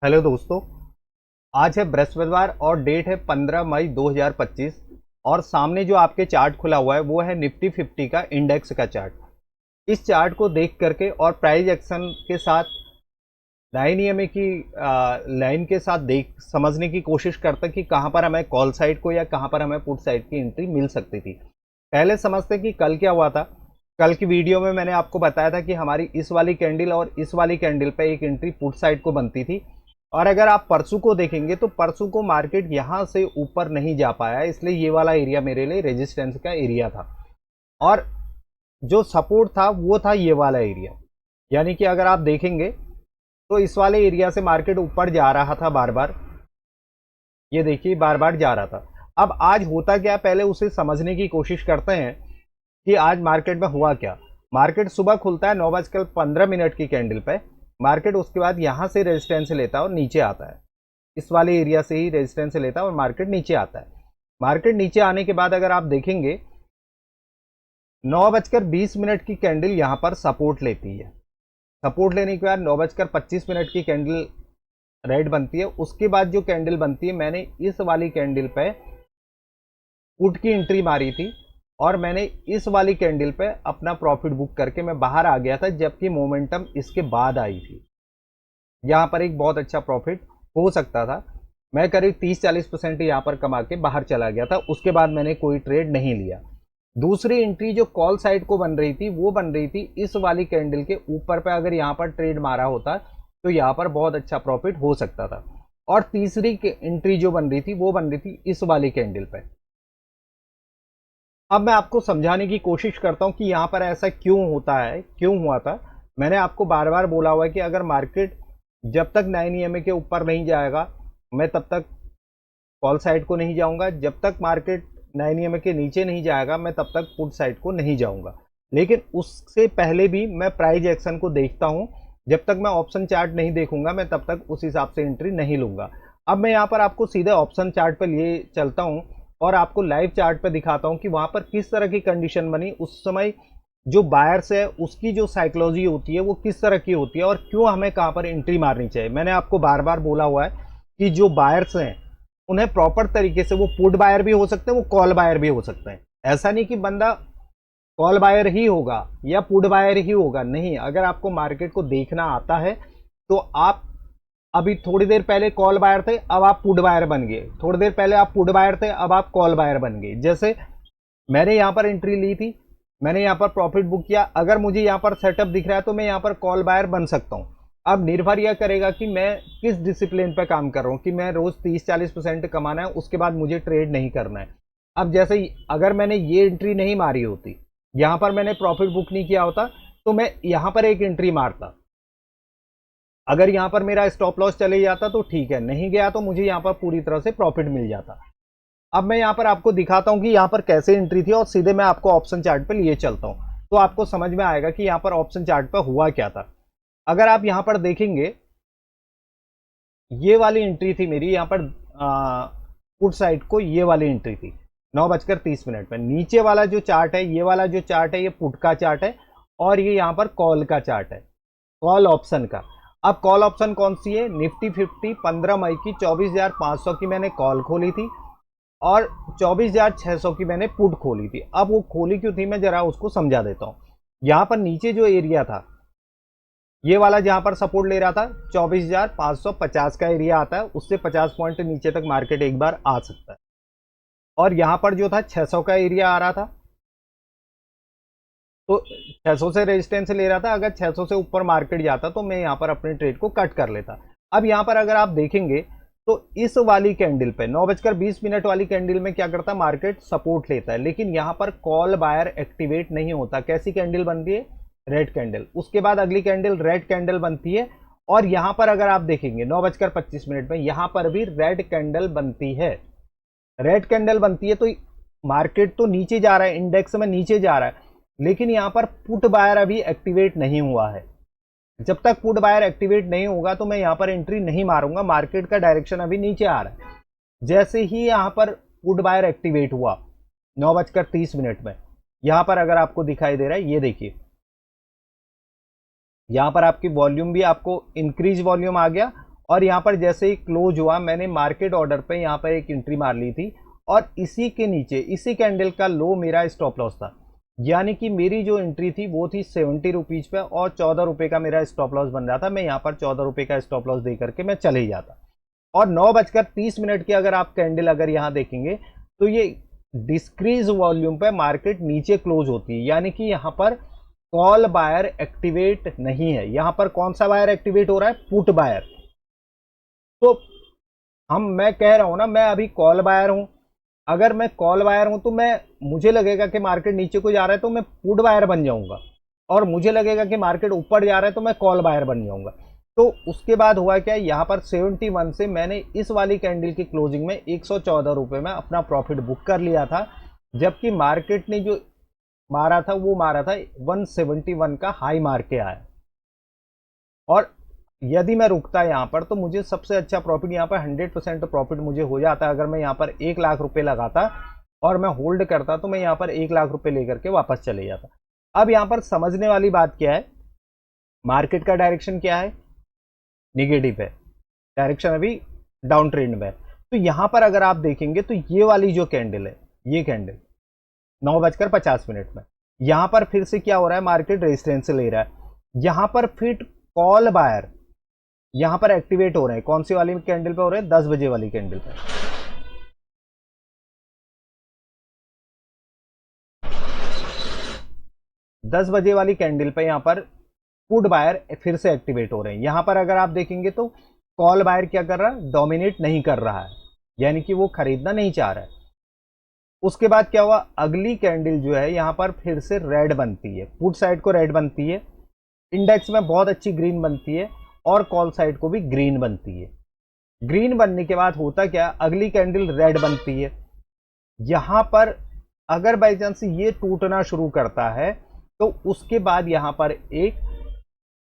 Hello दोस्तों। आज है बृहस्पतिवार और डेट है 15 मई 2025 और सामने जो आपके चार्ट खुला हुआ है वो है निफ्टी 50 का इंडेक्स का चार्ट। इस चार्ट को देख करके और प्राइस एक्शन के साथ 9 EMA की लाइन के साथ देख समझने की कोशिश करते कि कहाँ पर हमें कॉल साइड को या कहाँ पर हमें पुट साइड की एंट्री मिल सकती थी। पहले समझते कि कल क्या हुआ था। कल की वीडियो में मैंने आपको बताया था कि हमारी इस वाली कैंडल और इस वाली कैंडल पे एक एंट्री पुट साइड को बनती थी। और अगर आप परसों को देखेंगे तो परसों को मार्केट यहाँ से ऊपर नहीं जा पाया, इसलिए ये वाला एरिया मेरे लिए रेजिस्टेंस का एरिया था और जो सपोर्ट था वो था ये वाला एरिया। यानी कि अगर आप देखेंगे तो इस वाले एरिया से मार्केट ऊपर जा रहा था बार बार, ये देखिए बार बार जा रहा था। अब आज होता क्या, पहले उसे समझने की कोशिश करते हैं कि आज मार्केट में हुआ क्या। मार्केट सुबह खुलता है 9:15 की कैंडल पे। मार्केट उसके बाद यहाँ से रेजिस्टेंस लेता है और नीचे आता है, इस वाले एरिया से ही रेजिस्टेंस लेता है और मार्केट नीचे आता है। मार्केट नीचे आने के बाद अगर आप देखेंगे 9:20 की कैंडल यहाँ पर सपोर्ट लेती है। सपोर्ट लेने के बाद 9:25 की कैंडल रेड बनती है। उसके बाद जो कैंडल बनती है, मैंने इस वाली कैंडल पे पुट की एंट्री मारी थी और मैंने इस वाली कैंडल पे अपना प्रॉफिट बुक करके मैं बाहर आ गया था, जबकि मोमेंटम इसके बाद आई थी। यहाँ पर एक बहुत अच्छा प्रॉफिट हो सकता था। मैं करीब 30-40% यहाँ पर कमा के बाहर चला गया था। उसके बाद मैंने कोई ट्रेड नहीं लिया। दूसरी एंट्री जो कॉल साइड को बन रही थी वो बन रही थी इस वाली कैंडल के ऊपर पे। अगर यहाँ पर ट्रेड मारा होता तो यहाँ पर बहुत अच्छा प्रॉफिट हो सकता था। और तीसरी एंट्री जो बन रही थी वो बन रही थी इस वाली कैंडल पे। अब मैं आपको समझाने की कोशिश करता हूं कि यहां पर ऐसा क्यों होता है, क्यों हुआ था। मैंने आपको बार बार बोला हुआ है कि अगर मार्केट जब तक 9 EMA के ऊपर नहीं जाएगा मैं तब तक कॉल साइड को नहीं जाऊंगा, जब तक मार्केट 9 EMA के नीचे नहीं जाएगा मैं तब तक पुट साइड को नहीं जाऊंगा। लेकिन उससे पहले भी मैं प्राइस एक्शन को देखता हूं। जब तक मैं ऑप्शन चार्ट नहीं देखूंगा मैं तब तक उस हिसाब से एंट्री नहीं लूंगा। अब मैं यहाँ पर आपको सीधे ऑप्शन चार्ट पर लिए चलता हूँ और आपको लाइव चार्ट पे दिखाता हूं कि वहां पर किस तरह की कंडीशन बनी उस समय। जो बायर्स है उसकी जो साइकोलॉजी होती है वो किस तरह की होती है और क्यों हमें कहां पर एंट्री मारनी चाहिए। मैंने आपको बार बार बोला हुआ है कि जो बायर्स हैं उन्हें प्रॉपर तरीके से, वो पुट बायर भी हो सकते हैं, वो कॉल बायर भी हो सकते हैं। ऐसा नहीं कि बंदा कॉल बायर ही होगा या पुट बायर ही होगा, नहीं। अगर आपको मार्केट को देखना आता है तो आप अभी थोड़ी देर पहले कॉल बायर थे, अब आप पुट बायर बन गए। थोड़ी देर पहले आप पुट बायर थे, अब आप कॉल बायर बन गए। जैसे मैंने यहां पर एंट्री ली थी, मैंने यहां पर प्रॉफिट बुक किया। अगर मुझे यहां पर सेटअप दिख रहा है तो मैं यहां पर कॉल बायर बन सकता हूं। अब निर्भर यह करेगा कि मैं किस डिसिप्लिन पे काम कर रहा हूं, कि मैं रोज 30-40% कमाना है, उसके बाद मुझे ट्रेड नहीं करना है। अब जैसे अगर मैंने ये एंट्री नहीं मारी होती, यहां पर मैंने प्रॉफिट बुक नहीं किया होता, तो मैं यहां पर एक एंट्री मारता। अगर यहां पर मेरा स्टॉप लॉस चले जाता तो ठीक है, नहीं गया तो मुझे यहां पर पूरी तरह से प्रॉफिट मिल जाता। अब मैं यहां पर आपको दिखाता हूं कि यहां पर कैसे एंट्री थी और सीधे मैं आपको ऑप्शन चार्ट पे लिए चलता हूं, तो आपको समझ में आएगा कि यहां पर ऑप्शन चार्ट पे हुआ क्या था। अगर आप यहां पर देखेंगे, ये वाली एंट्री थी मेरी यहां पर पुट साइड को, ये वाली एंट्री थी 9:30 में। नीचे वाला जो चार्ट है, ये वाला जो चार्ट है, ये पुट का चार्ट है और ये यहां पर कॉल का चार्ट है, कॉल ऑप्शन का। अब कॉल ऑप्शन कौन सी है? निफ्टी 50 15 मई की 24,500 की मैंने कॉल खोली थी और 24,600 की मैंने पुट खोली थी। अब वो खोली क्यों थी मैं जरा उसको समझा देता हूं। यहां पर नीचे जो एरिया था, ये वाला जहां पर सपोर्ट ले रहा था 24,550 का एरिया आता है, उससे 50 पॉइंट नीचे तक मार्केट एक बार आ सकता है। और यहां पर जो था 600 का एरिया आ रहा था, तो 600 से रेजिस्टेंस ले रहा था। अगर 600 से ऊपर मार्केट जाता तो मैं यहां पर अपने ट्रेड को कट कर लेता। अब यहां पर अगर आप देखेंगे तो इस वाली कैंडल पे 9:20 वाली कैंडल में क्या करता, मार्केट सपोर्ट लेता है, लेकिन यहां पर कॉल बायर एक्टिवेट नहीं होता। कैसी कैंडल बनती है? Red candle. उसके बाद अगली कैंडल रेड कैंडल बनती है और यहां पर अगर आप देखेंगे 9:25 में यहां पर भी रेड कैंडल बनती है। रेड कैंडल बनती है तो मार्केट तो नीचे जा रहा है, इंडेक्स में नीचे जा रहा है, लेकिन यहां पर पुट बायर अभी एक्टिवेट नहीं हुआ है। जब तक पुट बायर एक्टिवेट नहीं होगा तो मैं यहां पर एंट्री नहीं मारूंगा। मार्केट का डायरेक्शन अभी नीचे आ रहा है। जैसे ही यहां पर पुट बायर एक्टिवेट हुआ 9:30 में, यहां पर अगर आपको दिखाई दे रहा है, ये देखिए यहां पर आपकी वॉल्यूम भी आपको इंक्रीज वॉल्यूम आ गया और यहाँ पर जैसे ही क्लोज हुआ मैंने मार्केट ऑर्डर पे यहाँ पर एक एंट्री मार ली थी, और इसी के नीचे इसी कैंडल का लो मेरा स्टॉप लॉस था। यानी कि मेरी जो एंट्री थी वो थी 70 रुपीज पे, और 14 रुपए का मेरा स्टॉप लॉस बन रहा था। मैं यहाँ पर 14 रुपए का स्टॉप लॉस दे करके मैं चले ही जाता। और 9:30 की अगर आप कैंडल अगर यहाँ देखेंगे तो ये डिस्क्रीज वॉल्यूम पे मार्केट नीचे क्लोज होती है, यानी कि यहाँ पर कॉल बायर एक्टिवेट नहीं है। यहाँ पर कौन सा बायर एक्टिवेट हो रहा है? Put buyer. तो मैं कह रहा हूं ना, मैं अभी कॉल बायर हूं। अगर मैं कॉल बायर हूं तो मुझे लगेगा कि मार्केट नीचे को जा रहा है तो मैं पुट बायर बन जाऊंगा, और मुझे लगेगा कि मार्केट ऊपर जा रहा है तो मैं कॉल बायर बन जाऊंगा। तो उसके बाद हुआ क्या, यहाँ पर 71 से मैंने इस वाली कैंडल की क्लोजिंग में 114 रुपए में अपना प्रॉफिट बुक कर लिया था, जबकि मार्केट ने जो मारा था वो मारा था 171 का हाई मार के आया। और यदि मैं रुकता यहाँ पर तो मुझे सबसे अच्छा प्रॉफिट यहाँ पर 100% प्रॉफिट मुझे हो जाता। अगर मैं यहाँ पर 1 लाख रुपए लगाता और मैं होल्ड करता तो मैं यहाँ पर 1 लाख रुपए लेकर के वापस चले जाता। अब यहाँ पर समझने वाली बात क्या है, मार्केट का डायरेक्शन क्या है? निगेटिव है, डायरेक्शन अभी डाउन ट्रेंड में है। तो यहाँ पर अगर आप देखेंगे तो ये वाली जो कैंडल है, ये कैंडल 9:50 में, यहाँ पर फिर से क्या हो रहा है, मार्केट रेजिस्टेंस ले रहा है। यहाँ पर फिर कॉल बायर यहाँ पर एक्टिवेट हो रहे हैं। कौन सी वाली कैंडल पे हो रहे हैं? 10 बजे वाली कैंडल पे। 10 बजे वाली कैंडल पे यहाँ पर पुट बायर फिर से एक्टिवेट हो रहे हैं। यहाँ पर अगर आप देखेंगे तो कॉल बायर क्या कर रहा है? डोमिनेट नहीं कर रहा है, यानी कि वो खरीदना नहीं चाह रहा है। उसके बाद क्या हुआ, अगली कैंडल जो है यहाँ पर फिर से रेड बनती है, पुट साइड को रेड बनती है, इंडेक्स में बहुत अच्छी ग्रीन बनती है, और कॉल साइड को भी ग्रीन बनती है। ग्रीन बनने के बाद होता क्या, अगली कैंडल रेड बनती है। यहां पर अगर बाई चांस ये टूटना शुरू करता है तो उसके बाद यहां पर एक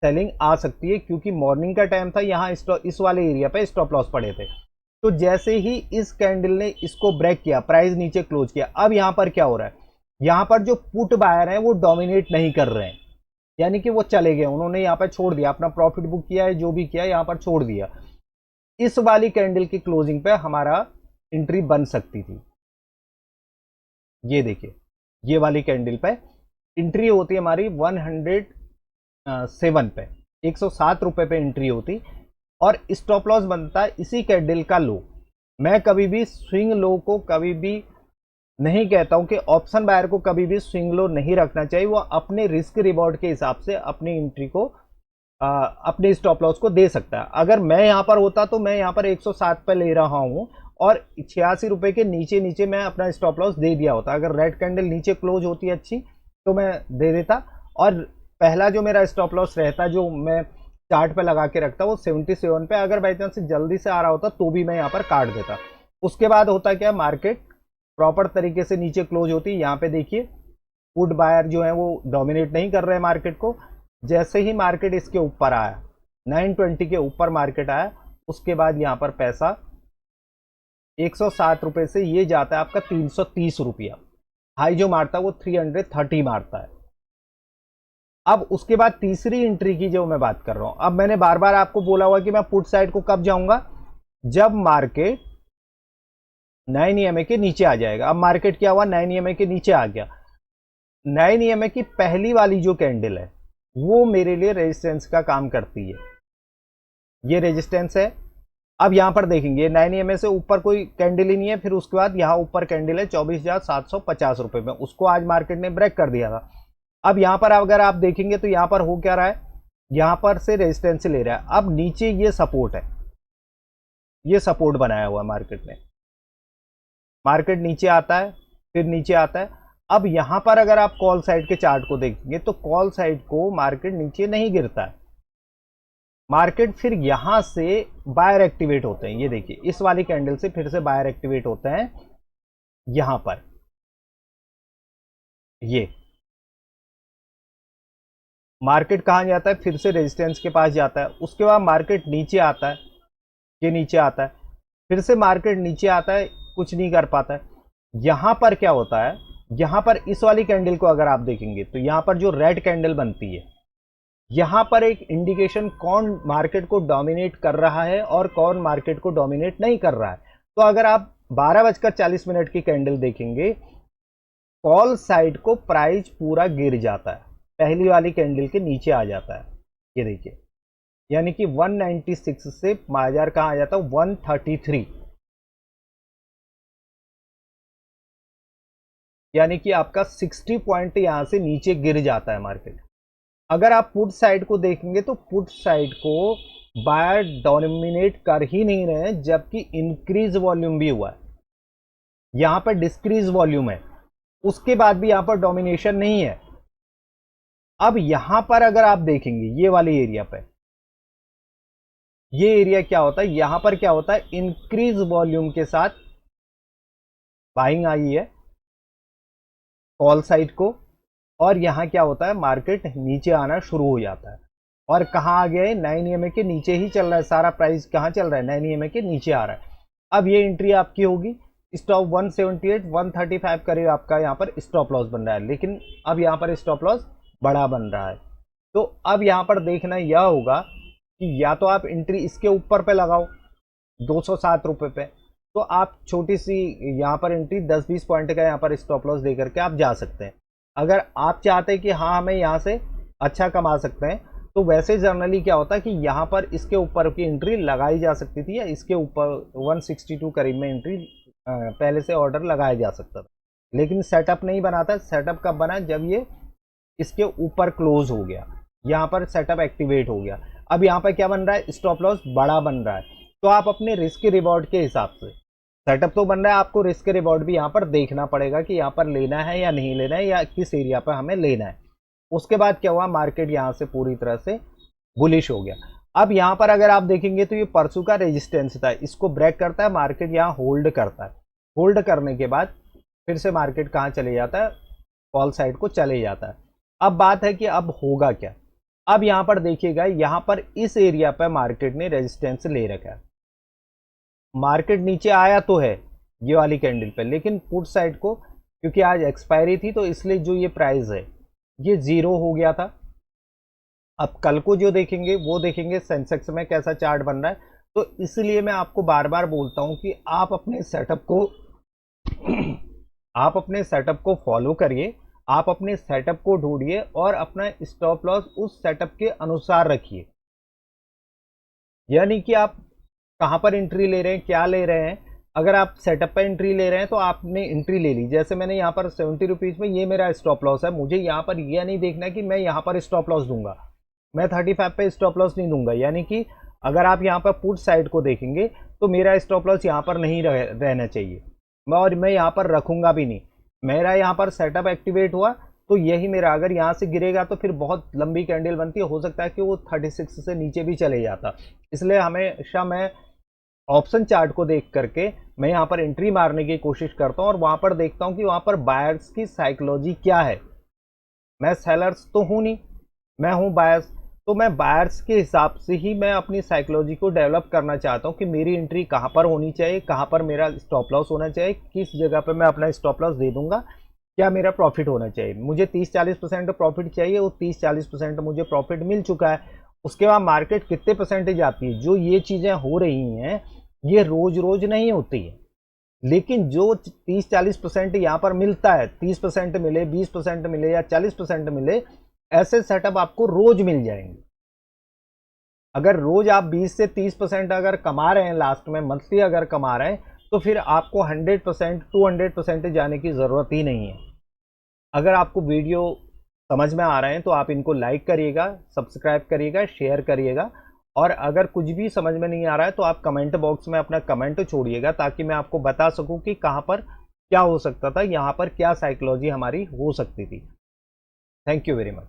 सेलिंग आ सकती है, क्योंकि मॉर्निंग का टाइम था, यहां इस वाले एरिया पे स्टॉप लॉस पड़े थे। तो जैसे ही इस कैंडल ने इसको ब्रेक किया, प्राइस नीचे क्लोज किया, अब यहां पर क्या हो रहा है, यहां पर जो पुट बायर हैं वो डोमिनेट नहीं कर रहे हैं, यानी कि वो चले गए, उन्होंने यहाँ पर छोड़ दिया, अपना प्रॉफिट बुक किया है, जो भी किया यहाँ पर छोड़ दिया। इस वाली कैंडल की क्लोजिंग पे हमारा एंट्री बन सकती थी। ये देखिए, ये वाली कैंडल पे एंट्री होती है हमारी 107 पे, 107 रुपए पे एंट्री होती, और स्टॉप लॉस बनता है इसी कैंडल का लो। मैं कभी भी स्विंग लो को कभी भी नहीं कहता हूं कि ऑप्शन बायर को कभी भी स्विंग लो नहीं रखना चाहिए। वो अपने रिस्क रिवॉर्ड के हिसाब से अपनी एंट्री को अपने स्टॉप लॉस को दे सकता है। अगर मैं यहां पर होता तो मैं यहां पर 107 पे ले रहा हूं, और 86 रुपए के नीचे नीचे मैं अपना स्टॉप लॉस दे दिया होता। अगर रेड कैंडल नीचे क्लोज होती अच्छी तो मैं दे देता, और पहला जो मेरा स्टॉप लॉस रहता जो मैं चार्ट पे लगा के रखता वो 77 पे, अगर बाई चांस जल्दी से आ रहा होता तो भी मैं यहाँ पर काट देता। उसके बाद होता क्या, मार्केट प्रॉपर तरीके से नीचे क्लोज होती। यहाँ पे देखिए पुट बायर जो है वो डोमिनेट नहीं कर रहे हैं मार्केट को। जैसे ही मार्केट इसके ऊपर आया, 920 के ऊपर मार्केट आया, उसके बाद यहाँ पर पैसा 107 रुपए से ये जाता है आपका 330 रुपया। हाई जो मारता है वो 330 मारता है। अब उसके बाद तीसरी एंट्री की जो मैं बात कर रहा हूं, अब मैंने बार बार आपको बोला हुआ कि मैं पुट साइड को कब जाऊंगा, जब मार्केट 9 EMA के नीचे आ जाएगा। अब मार्केट क्या हुआ, 9 EMA के नीचे आ गया। 9 EMA की पहली वाली जो कैंडल है वो मेरे लिए रेजिस्टेंस का काम करती है। ये रेजिस्टेंस है। अब यहां पर देखेंगे 9 EMA से ऊपर कोई कैंडल ही नहीं है। फिर उसके बाद यहां ऊपर कैंडल है 24,750 रुपए में, उसको आज मार्केट ने ब्रेक कर दिया था। अब यहां पर अगर आप देखेंगे तो यहां पर हो क्या रहा है, यहां पर से रेजिस्टेंस ले रहा है। अब नीचे ये सपोर्ट है, ये सपोर्ट बनाया हुआ है मार्केट ने। मार्केट नीचे आता है, फिर नीचे आता है। अब यहां पर अगर आप कॉल साइड के चार्ट को देखेंगे तो कॉल साइड को मार्केट नीचे नहीं गिरता है। मार्केट फिर यहां से बायर एक्टिवेट होते हैं। ये देखिए, इस वाली कैंडल से फिर से बायर एक्टिवेट होते हैं यहां पर। ये मार्केट कहां जाता है, फिर से रेजिस्टेंस के पास जाता है। उसके बाद मार्केट नीचे आता है, ये नीचे आता है, फिर से मार्केट नीचे आता है, कुछ नहीं कर पाता है। यहां पर क्या होता है, यहां पर इस वाली कैंडल को अगर आप देखेंगे तो यहां पर जो रेड कैंडल बनती है, यहां पर एक इंडिकेशन कौन मार्केट को डोमिनेट कर रहा है और कौन मार्केट को डोमिनेट नहीं कर रहा है। तो अगर आप 12:40 की कैंडल देखेंगे, कॉल साइड को प्राइस पूरा गिर जाता है, पहली वाली कैंडल के नीचे आ जाता है। ये देखिए, यानी कि 196 से बाजार कहां आ जाता है, 133, यानी कि आपका 60 पॉइंट यहां से नीचे गिर जाता है मार्केट। अगर आप पुट साइड को देखेंगे तो पुट साइड को बायर डोमिनेट कर ही नहीं रहे हैं, जबकि इंक्रीज वॉल्यूम भी हुआ है। यहां पर डिस्क्रीज वॉल्यूम है, उसके बाद भी यहां पर डोमिनेशन नहीं है। अब यहां पर अगर आप देखेंगे ये वाले एरिया पे, ये एरिया क्या होता है, यहां पर क्या होता है, इंक्रीज वॉल्यूम के साथ बाइंग आई है कॉल साइड को, और यहां क्या होता है, मार्केट नीचे आना शुरू हो जाता है। और कहां आ गया है, 9 EMA के नीचे ही चल रहा है सारा प्राइस। कहां चल रहा है, 9 EMA के नीचे आ रहा है। अब ये एंट्री आपकी होगी, स्टॉप 178 135 करीब आपका यहां पर स्टॉप लॉस बन रहा है, लेकिन अब यहां पर स्टॉप लॉस बड़ा बन रहा है। तो अब यहां पर देखना यह होगा कि या तो आप एंट्री इसके ऊपर पे लगाओ 207 रुपए पे, तो आप छोटी सी यहाँ पर एंट्री 10-20 पॉइंट का यहाँ पर स्टॉप लॉस दे करके आप जा सकते हैं। अगर आप चाहते हैं कि हाँ हमें यहाँ से अच्छा कमा सकते हैं, तो वैसे जनरली क्या होता है कि यहाँ पर इसके ऊपर की एंट्री लगाई जा सकती थी, या इसके ऊपर 162 करीब में एंट्री पहले से ऑर्डर लगाया जा सकता था। लेकिन सेटअप नहीं बना था। सेटअप कब बना, जब ये इसके ऊपर क्लोज हो गया, यहाँ पर सेटअप एक्टिवेट हो गया। अब यहाँ पर क्या बन रहा है, स्टॉप लॉस बड़ा बन रहा है। तो आप अपने रिस्क रिवॉर्ड के हिसाब से, सेटअप तो बन रहा है, आपको रिस्क रिवॉर्ड भी यहाँ पर देखना पड़ेगा कि यहाँ पर लेना है या नहीं लेना है, या किस एरिया पर हमें लेना है। उसके बाद क्या हुआ, मार्केट यहाँ से पूरी तरह से बुलिश हो गया। अब यहाँ पर अगर आप देखेंगे तो ये परसों का रेजिस्टेंस था, इसको ब्रेक करता है, मार्केट यहाँ होल्ड करता है। होल्ड करने के बाद फिर से मार्केट कहाँ चले जाता है, कॉल साइड को चले जाता है। अब बात है कि अब होगा क्या। अब यहां पर देखिएगा, यहां पर इस एरिया पर मार्केट ने रेजिस्टेंस ले रखा है। मार्केट नीचे आया तो है ये वाली कैंडल पे, लेकिन पुट साइड को क्योंकि आज एक्सपायरी थी, तो इसलिए जो ये प्राइस है ये जीरो हो गया था। अब कल को जो देखेंगे वो देखेंगे सेंसेक्स में कैसा चार्ट बन रहा है। तो इसलिए मैं आपको बार बार बोलता हूं कि आप अपने सेटअप को आप अपने सेटअप को फॉलो करिए, आप अपने सेटअप को ढूंढिए और अपना स्टॉप लॉस उस सेटअप के अनुसार रखिए। यानी कि आप कहां पर एंट्री ले रहे हैं, क्या ले रहे हैं। अगर आप सेटअप पर एंट्री ले रहे हैं तो आपने एंट्री ले ली, जैसे मैंने यहाँ पर 70 रुपीज में, ये मेरा स्टॉप लॉस है। मुझे यहाँ पर यह नहीं देखना कि मैं यहाँ पर स्टॉप लॉस दूंगा, मैं 35 पे स्टॉप लॉस नहीं दूंगा। यानी कि अगर आप यहाँ पर पुट साइड को देखेंगे तो मेरा स्टॉप लॉस यहाँ पर नहीं रहना चाहिए, और मैं यहाँ पर रखूंगा भी नहीं। मेरा यहाँ पर सेटअप एक्टिवेट हुआ तो यही मेरा, अगर यहाँ से गिरेगा तो फिर बहुत लंबी कैंडल बनती है, हो सकता है कि वो 36 से नीचे भी चले जाता। इसलिए हमेशा मैं ऑप्शन चार्ट को देख करके मैं यहाँ पर एंट्री मारने की कोशिश करता हूँ, और वहां पर देखता हूँ कि वहां पर बायर्स की साइकोलॉजी क्या है। मैं सेलर्स तो हूं नहीं, मैं हूं बायर्स। तो मैं बायर्स के हिसाब से ही मैं अपनी साइकोलॉजी को डेवलप करना चाहता हूं कि मेरी एंट्री कहां पर होनी चाहिए, कहां पर मेरा स्टॉप लॉस होना चाहिए, किस जगह पर मैं अपना स्टॉप लॉस दे दूंगा, क्या मेरा प्रॉफिट होना चाहिए। मुझे 30-40% प्रॉफिट चाहिए, वो 30-40% मुझे प्रॉफिट मिल चुका है। उसके बाद मार्केट कितने परसेंटेज आती है, जो ये चीजें हो रही हैं ये रोज रोज नहीं होती है। लेकिन जो 30-40% यहाँ पर मिलता है, 30% मिले, 20% मिले या 40% मिले, ऐसे सेटअप आपको रोज मिल जाएंगे। अगर रोज आप 20 से 30% अगर कमा रहे हैं, लास्ट में मंथली अगर कमा रहे हैं, तो फिर आपको 100% 200% जाने की जरूरत ही नहीं है। अगर आपको वीडियो समझ में आ रहे हैं तो आप इनको लाइक करिएगा, सब्सक्राइब करिएगा, शेयर करिएगा। और अगर कुछ भी समझ में नहीं आ रहा है तो आप कमेंट बॉक्स में अपना कमेंट छोड़िएगा, ताकि मैं आपको बता सकूं कि कहां पर क्या हो सकता था, यहां पर क्या साइकोलॉजी हमारी हो सकती थी। Thank you very much.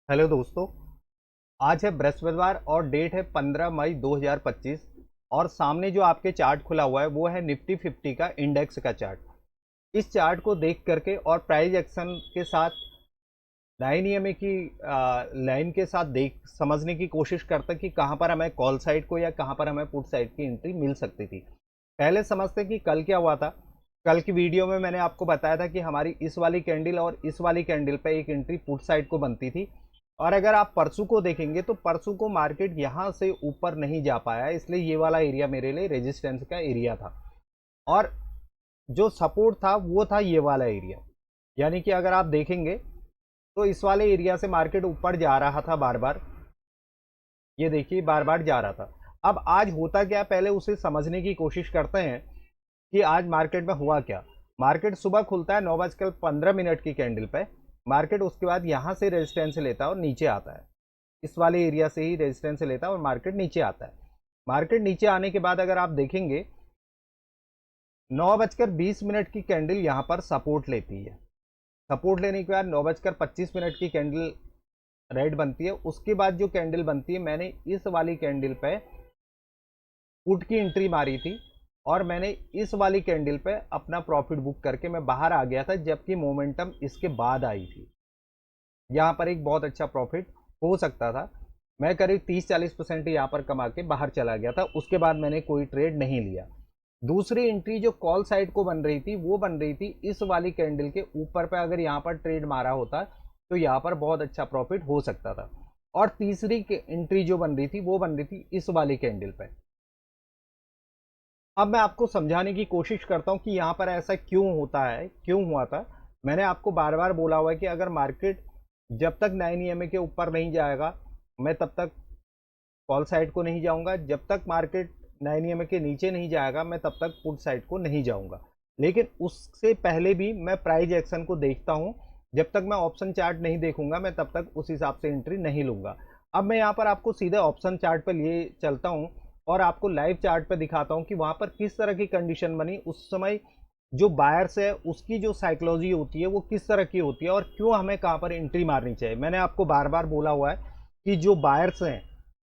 Hello दोस्तों, आज है बृहस्पतिवार और डेट है 15 मई 2025 और सामने जो आपके चार्ट खुला हुआ है वो है निफ्टी 50 का इंडेक्स का चार्ट। इस चार्ट को देख करके और प्राइस एक्शन के साथ 9 EMA की लाइन के साथ देख समझने की कोशिश करते कि कहाँ पर हमें कॉल साइड को या कहाँ पर हमें पुट साइड की एंट्री मिल सकती थी। पहले समझते कि कल क्या हुआ था। कल की वीडियो में मैंने आपको बताया था कि हमारी इस वाली कैंडल और इस वाली कैंडल पे एक एंट्री पुट साइड को बनती थी और अगर आप परसों को देखेंगे तो परसों को मार्केट यहाँ से ऊपर नहीं जा पाया, इसलिए ये वाला एरिया मेरे लिए रेजिस्टेंस का एरिया था और जो सपोर्ट था वो था ये वाला एरिया। यानी कि अगर आप देखेंगे तो इस वाले एरिया से मार्केट ऊपर जा रहा था बार बार, ये देखिए बार बार जा रहा था। अब आज होता क्या, पहले उसे समझने की कोशिश करते हैं कि आज मार्केट में हुआ क्या। मार्केट सुबह खुलता है 9:15 की कैंडल पे। मार्केट उसके बाद यहाँ से रेजिस्टेंस लेता है और नीचे आता है, इस वाले एरिया से ही रेजिस्टेंस लेता है और मार्केट नीचे आता है। मार्केट नीचे आने के बाद अगर आप देखेंगे 9:20 की कैंडल यहाँ पर सपोर्ट लेती है। सपोर्ट लेने के बाद 9:25 की कैंडल रेड बनती है। उसके बाद जो कैंडल बनती है, मैंने इस वाली कैंडल पे पुट की एंट्री मारी थी और मैंने इस वाली कैंडल पे अपना प्रॉफिट बुक करके मैं बाहर आ गया था, जबकि मोमेंटम इसके बाद आई थी। यहाँ पर एक बहुत अच्छा प्रॉफिट हो सकता था। मैं करीब 30-40% यहाँ पर कमा के बाहर चला गया था। उसके बाद मैंने कोई ट्रेड नहीं लिया। दूसरी एंट्री जो कॉल साइड को बन रही थी वो बन रही थी इस वाली कैंडल के ऊपर पे। अगर यहाँ पर ट्रेड मारा होता तो यहाँ पर बहुत अच्छा प्रॉफिट हो सकता था। और तीसरी एंट्री जो बन रही थी वो बन रही थी इस वाली कैंडल पे। अब मैं आपको समझाने की कोशिश करता हूँ कि यहाँ पर ऐसा क्यों होता है, क्यों हुआ था। मैंने आपको बार बार बोला हुआ है कि अगर मार्केट जब तक 9 EMA के ऊपर नहीं जाएगा मैं तब तक कॉल साइड को नहीं जाऊंगा, जब तक मार्केट 9 EMA के नीचे नहीं जाएगा मैं तब तक पुट साइड को नहीं जाऊंगा। लेकिन उससे पहले भी मैं प्राइस एक्शन को देखता हूं। जब तक मैं ऑप्शन चार्ट नहीं देखूंगा मैं तब तक उस हिसाब से एंट्री नहीं लूंगा। अब मैं यहाँ पर आपको सीधे ऑप्शन चार्ट पर लिए चलता हूँ और आपको लाइव चार्ट पे दिखाता हूँ कि वहां पर किस तरह की कंडीशन बनी उस समय। जो बायर्स है उसकी जो साइकोलॉजी होती है वो किस तरह की होती है और क्यों हमें कहाँ पर एंट्री मारनी चाहिए। मैंने आपको बार बार बोला हुआ है कि जो बायर्स हैं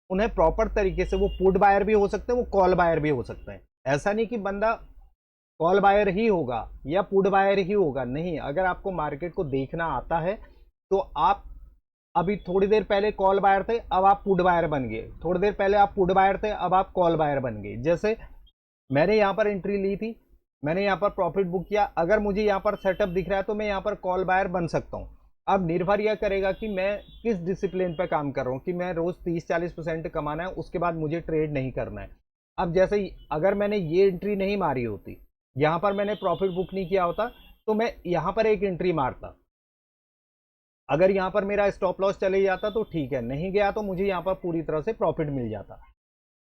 उन्हें प्रॉपर तरीके से, वो पुट बायर भी हो सकते हैं, वो कॉल बायर भी हो सकते हैं। ऐसा नहीं कि बंदा कॉल बायर ही होगा या पुट बायर ही होगा, नहीं। अगर आपको मार्केट को देखना आता है तो आप अभी थोड़ी देर पहले कॉल बायर थे, अब आप पुट बायर बन गए। थोड़ी देर पहले आप पुट बायर थे, अब आप कॉल बायर बन गए। जैसे मैंने यहाँ पर एंट्री ली थी, मैंने यहाँ पर प्रॉफिट बुक किया। अगर मुझे यहाँ पर सेटअप दिख रहा है तो मैं यहाँ पर कॉल बायर बन सकता हूँ। अब निर्भर यह करेगा कि मैं किस डिसिप्लिन पर काम कर रहा हूँ कि मैं रोज 30-40% कमाना है, उसके बाद मुझे ट्रेड नहीं करना है। अब जैसे अगर मैंने ये एंट्री नहीं मारी होती, यहाँ पर मैंने प्रॉफिट बुक नहीं किया होता, तो मैं यहाँ पर एक एंट्री मारता। अगर यहाँ पर मेरा स्टॉप लॉस चले जाता तो ठीक है, नहीं गया तो मुझे यहाँ पर पूरी तरह से प्रॉफिट मिल जाता।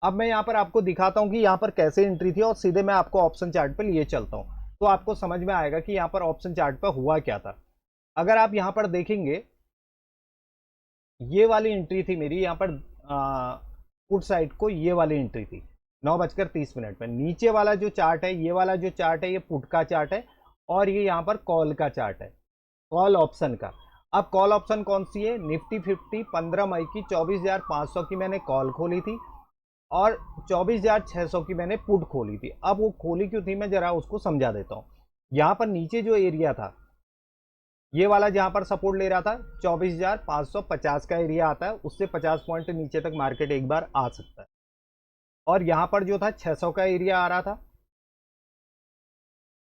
अब मैं यहाँ पर आपको दिखाता हूँ कि यहाँ पर कैसे एंट्री थी और सीधे मैं आपको ऑप्शन चार्ट पर लिए चलता हूँ तो आपको समझ में आएगा कि यहाँ पर ऑप्शन चार्ट पर हुआ क्या था। अगर आप यहाँ पर देखेंगे, ये वाली एंट्री थी मेरी यहाँ पर पुट साइड को, ये वाली एंट्री थी 9:30 में। नीचे वाला जो चार्ट है, ये वाला जो चार्ट है, ये पुट का चार्ट है और ये यहाँ पर कॉल का चार्ट है, कॉल ऑप्शन का। अब कॉल ऑप्शन कौन सी है? निफ्टी 50 15 मई की 24,500 की मैंने कॉल खोली थी और 24,600 की मैंने पुट खोली थी। अब वो खोली क्यों थी मैं जरा उसको समझा देता हूँ। यहाँ पर नीचे जो एरिया था, ये वाला जहां पर सपोर्ट ले रहा था 24,550 का एरिया आता है, उससे 50 पॉइंट नीचे तक मार्केट एक बार आ सकता है। और यहां पर जो था 600 का एरिया आ रहा था,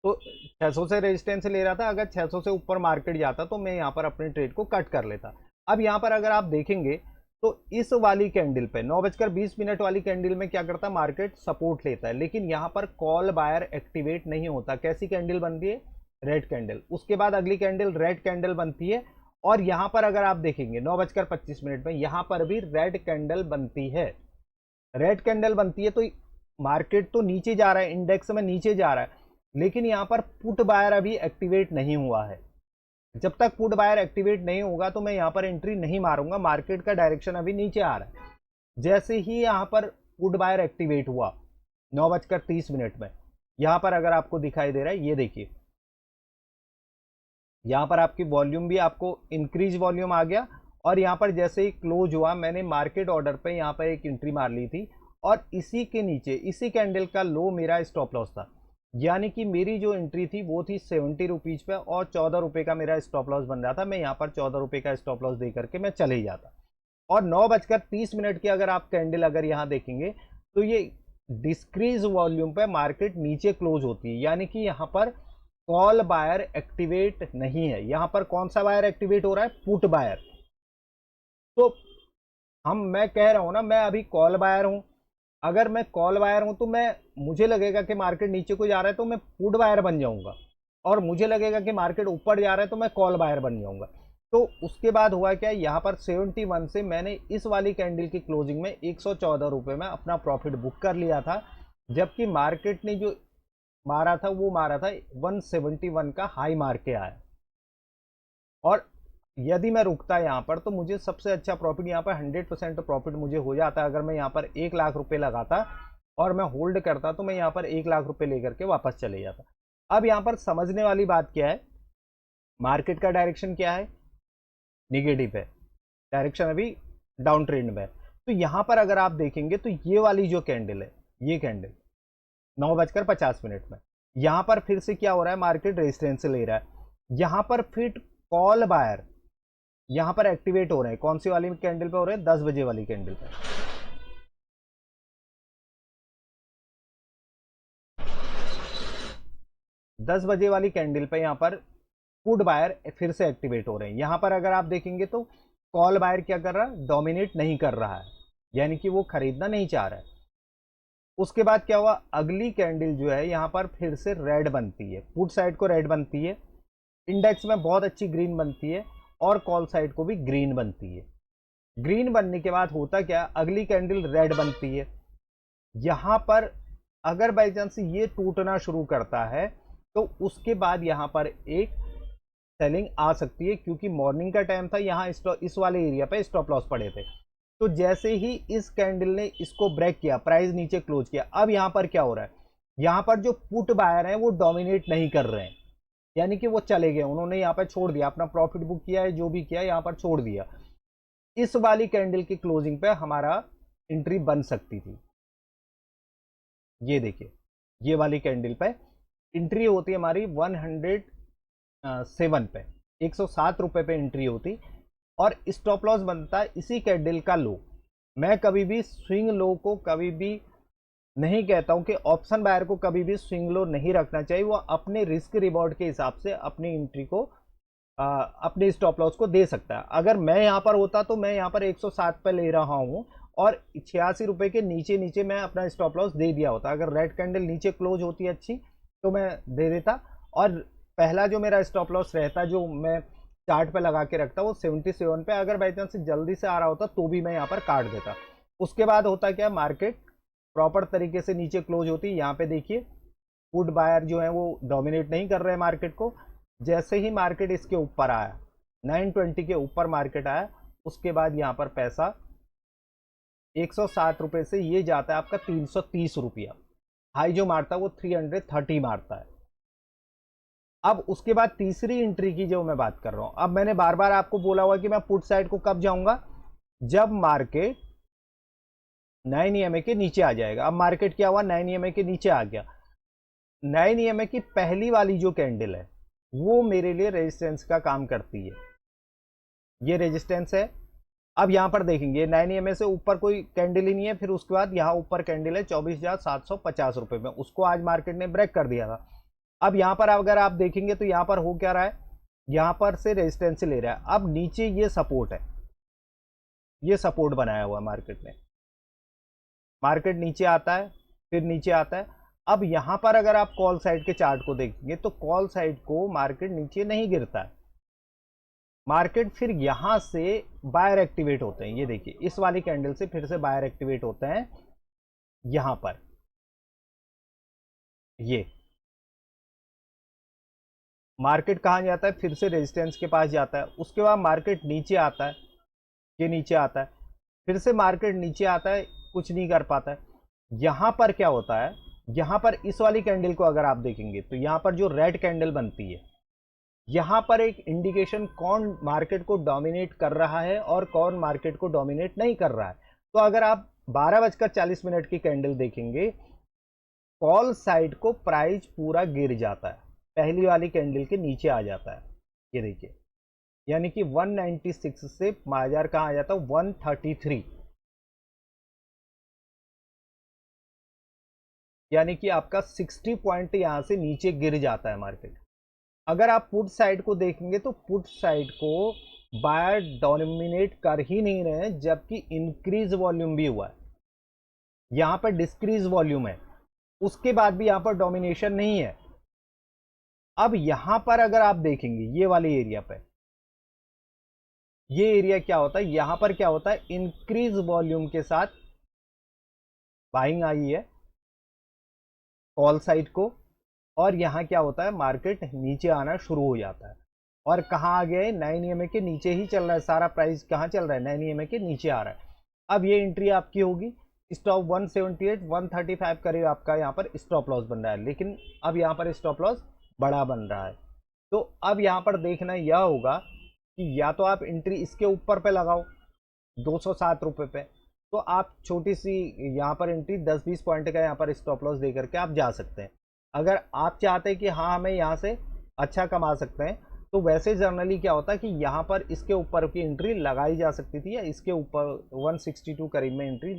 तो 600 से रेजिस्टेंस ले रहा था। अगर 600 से ऊपर मार्केट जाता तो मैं यहाँ पर अपने ट्रेड को कट कर लेता। अब यहाँ पर अगर आप देखेंगे तो इस वाली कैंडल पे 9:20 वाली कैंडल में क्या करता है, मार्केट सपोर्ट लेता है, लेकिन यहाँ पर कॉल बायर एक्टिवेट नहीं होता। कैसी कैंडल बनती है? Red candle. उसके बाद अगली कैंडल रेड कैंडल बनती है और यहाँ पर अगर आप देखेंगे 9:25 में यहाँ पर भी रेड कैंडल बनती है। रेड कैंडल बनती है तो मार्केट तो नीचे जा रहा है, इंडेक्स में नीचे जा रहा है, लेकिन यहाँ पर पुट बायर अभी एक्टिवेट नहीं हुआ है। जब तक पुट बायर एक्टिवेट नहीं होगा तो मैं यहाँ पर एंट्री नहीं मारूंगा। मार्केट का डायरेक्शन अभी नीचे आ रहा है। जैसे ही यहाँ पर पुट बायर एक्टिवेट हुआ 9:30 में, यहाँ पर अगर आपको दिखाई दे रहा है, ये देखिए यहाँ पर आपकी वॉल्यूम भी आपको इंक्रीज वॉल्यूम आ गया और यहाँ पर जैसे ही क्लोज हुआ मैंने मार्केट ऑर्डर पे यहाँ पर एक एंट्री मार ली थी, और इसी के नीचे इसी कैंडल का लो मेरा स्टॉप लॉस था। यानी कि मेरी जो एंट्री थी वो थी 70 रुपीज़ पे, और 14 रुपये का मेरा स्टॉप लॉस बन रहा था। मैं यहाँ पर 14 रुपये का स्टॉप लॉस दे करके मैं चले ही जाता। और 9:30 की अगर आप कैंडल अगर यहाँ देखेंगे तो ये डिस्क्रीज वॉल्यूम पे मार्केट नीचे क्लोज होती है, यानी कि यहाँ पर कॉल बायर एक्टिवेट नहीं है। यहाँ पर कौन सा बायर एक्टिवेट हो रहा है? Put buyer. तो मैं कह रहा हूं ना, मैं अभी कॉल बायर हूं। अगर मैं कॉल बायर हूं तो मुझे लगेगा कि मार्केट नीचे को जा रहा है तो मैं पुट बायर बन जाऊंगा, और मुझे लगेगा कि मार्केट ऊपर जा रहा है तो मैं कॉल बायर बन जाऊंगा। तो उसके बाद हुआ क्या, यहाँ पर 71 से मैंने इस वाली कैंडल की क्लोजिंग में 114 रुपये में अपना प्रॉफिट बुक कर लिया था, जबकि मार्केट ने जो मारा था वो मारा था 171 का हाई मार के आया। और यदि मैं रुकता यहाँ पर तो मुझे सबसे अच्छा प्रॉफिट यहाँ पर 100% प्रॉफिट मुझे हो जाता। अगर मैं यहाँ पर 1 लाख रुपए लगाता और मैं होल्ड करता तो मैं यहाँ पर 1 लाख रुपए लेकर के वापस चले जाता। अब यहाँ पर समझने वाली बात क्या है, मार्केट का डायरेक्शन क्या है? निगेटिव है, डायरेक्शन अभी डाउन ट्रेंड में है। तो यहाँ पर अगर आप देखेंगे तो ये वाली जो कैंडल है, ये कैंडल 9:50 में यहाँ पर फिर से क्या हो रहा है, मार्केट रेजिस्टेंस ले रहा है। यहाँ पर फिर कॉल बायर यहाँ पर एक्टिवेट हो रहे हैं। कौन सी वाली कैंडल पे हो रहे हैं? 10 बजे वाली कैंडल पे। 10 बजे वाली कैंडल पे यहाँ पर पुट बायर फिर से एक्टिवेट हो रहे हैं। यहाँ पर अगर आप देखेंगे तो कॉल बायर क्या कर रहा है? डोमिनेट नहीं कर रहा है, यानी कि वो खरीदना नहीं चाह रहा है। उसके बाद क्या हुआ, अगली कैंडल जो है यहाँ पर फिर से रेड बनती है, पुट साइड को रेड बनती है, इंडेक्स में बहुत अच्छी ग्रीन बनती है, और कॉल साइड को भी ग्रीन बनती है। ग्रीन बनने के बाद होता क्या, अगली कैंडल रेड बनती है। यहां पर अगर बाई चांस ये टूटना शुरू करता है तो उसके बाद यहां पर एक सेलिंग आ सकती है, क्योंकि मॉर्निंग का टाइम था, यहां इस वाले एरिया पे स्टॉप लॉस पड़े थे। तो जैसे ही इस कैंडल ने इसको ब्रेक किया, प्राइस नीचे क्लोज किया, अब यहां पर क्या हो रहा है, यहां पर जो पुट बायर हैं वो डोमिनेट नहीं कर रहे हैं, यानी कि वो चले गए, उन्होंने यहाँ पर छोड़ दिया, अपना प्रॉफिट बुक किया है, जो भी किया यहाँ पर छोड़ दिया। इस वाली कैंडल की क्लोजिंग पे हमारा एंट्री बन सकती थी। ये देखिए, ये वाली कैंडल पे एंट्री होती है हमारी 107 पे, 107 रुपए पे एंट्री होती, और स्टॉप लॉस बनता है इसी कैंडल का लो। मैं कभी भी स्विंग लो को कभी भी नहीं कहता हूं कि ऑप्शन बायर को कभी भी स्विंग लो नहीं रखना चाहिए। वो अपने रिस्क रिवॉर्ड के हिसाब से अपनी एंट्री को अपने स्टॉप लॉस को दे सकता है। अगर मैं यहाँ पर होता तो मैं यहाँ पर 107 पे ले रहा हूँ, और 86 रुपए के नीचे नीचे मैं अपना स्टॉप लॉस दे दिया होता। अगर रेड कैंडल नीचे क्लोज होती अच्छी तो मैं दे देता, और पहला जो मेरा स्टॉप लॉस रहता जो मैं चार्ट पे लगा के रखता वो 77 पे, अगर बाई चांस जल्दी से आ रहा होता तो भी मैं यहाँ पर काट देता। उसके बाद होता क्या, मार्केट प्रॉपर तरीके से नीचे क्लोज होती है। यहाँ पे देखिए पुट बायर जो है वो डोमिनेट नहीं कर रहे हैं मार्केट को। जैसे ही मार्केट इसके ऊपर आया, 920 के ऊपर मार्केट आया, उसके बाद यहाँ पर पैसा 160 रुपए से ये जाता है आपका 330 रुपया। हाई जो मारता है वो 330 मारता है। अब उसके बाद तीसरी एंट्री की जो मैं बात कर रहा हूं, अब मैंने बार बार आपको बोला हुआ कि मैं पुट साइड को कब जाऊंगा, जब मार्केट 9 EMA के नीचे आ जाएगा। अब मार्केट क्या हुआ, 9 EMA के नीचे आ गया। 9 EMA की पहली वाली जो कैंडल है वो मेरे लिए रेजिस्टेंस का काम करती है, ये रेजिस्टेंस है। अब यहां पर देखेंगे 9 EMA से ऊपर कोई कैंडल ही नहीं है, फिर उसके बाद यहां ऊपर कैंडल है 24,750 रुपए में, उसको आज मार्केट ने ब्रेक कर दिया था। अब यहां पर अगर आप देखेंगे तो यहां पर हो क्या रहा है, यहां पर से रेजिस्टेंस ले रहा है। अब नीचे ये सपोर्ट है, ये सपोर्ट बनाया हुआ मार्केट ने, मार्केट नीचे आता है फिर नीचे आता है। अब यहां पर अगर आप कॉल साइड के चार्ट को देखेंगे तो कॉल साइड को मार्केट नीचे नहीं गिरता है, मार्केट फिर यहां से बायर एक्टिवेट होते हैं। ये देखिए इस वाली कैंडल से फिर से बायर एक्टिवेट होते हैं यहां पर, ये मार्केट कहां जाता है, फिर से रेजिस्टेंस के पास जाता है। उसके बाद मार्केट नीचे आता है, ये नीचे आता है, फिर से मार्केट नीचे आता है, कुछ नहीं कर पाता है। यहां पर क्या होता है, यहां पर इस वाली कैंडल को अगर आप देखेंगे तो यहां पर जो रेड कैंडल बनती है, यहां पर एक इंडिकेशन कौन मार्केट को डोमिनेट कर रहा है और कौन मार्केट को डोमिनेट नहीं कर रहा है। तो अगर आप 12:40 की कैंडल देखेंगे, कॉल साइड को प्राइस पूरा गिर जाता है, पहली वाली कैंडल के नीचे आ जाता है। ये देखिए, यानी कि 196 से बाजार कहां आ जाता है, 133, यानी कि आपका 60 पॉइंट यहां से नीचे गिर जाता है मार्केट। अगर आप पुट साइड को देखेंगे तो पुट साइड को बायर डोमिनेट कर ही नहीं रहे हैं, जबकि इंक्रीज वॉल्यूम भी हुआ है। यहां पर डिस्क्रीज वॉल्यूम है, उसके बाद भी यहां पर डोमिनेशन नहीं है। अब यहां पर अगर आप देखेंगे ये वाले एरिया पे, ये एरिया क्या होता है, यहां पर क्या होता है, इंक्रीज वॉल्यूम के साथ बाइंग आई है कॉल साइड को, और यहां क्या होता है, मार्केट नीचे आना शुरू हो जाता है। और कहां आ गया है, 9 EMA के नीचे ही चल रहा है सारा, प्राइस कहां चल रहा है, 9 EMA के नीचे आ रहा है। अब ये एंट्री आपकी होगी, स्टॉप 178 135 करीब आपका यहाँ पर स्टॉप लॉस बन रहा है, लेकिन अब यहाँ पर स्टॉप लॉस बड़ा बन रहा है। तो अब यहाँ पर देखना यह होगा कि या तो आप एंट्री इसके ऊपर पे लगाओ 207 रुपये पे, तो आप छोटी सी यहाँ पर एंट्री 10-20 पॉइंट का यहाँ पर स्टॉप लॉस दे करके आप जा सकते हैं। अगर आप चाहते हैं कि हाँ हमें यहाँ से अच्छा कमा सकते हैं, तो वैसे जनरली क्या होता है कि यहाँ पर इसके ऊपर की एंट्री लगाई जा सकती थी, या इसके ऊपर 162 करीब में एंट्री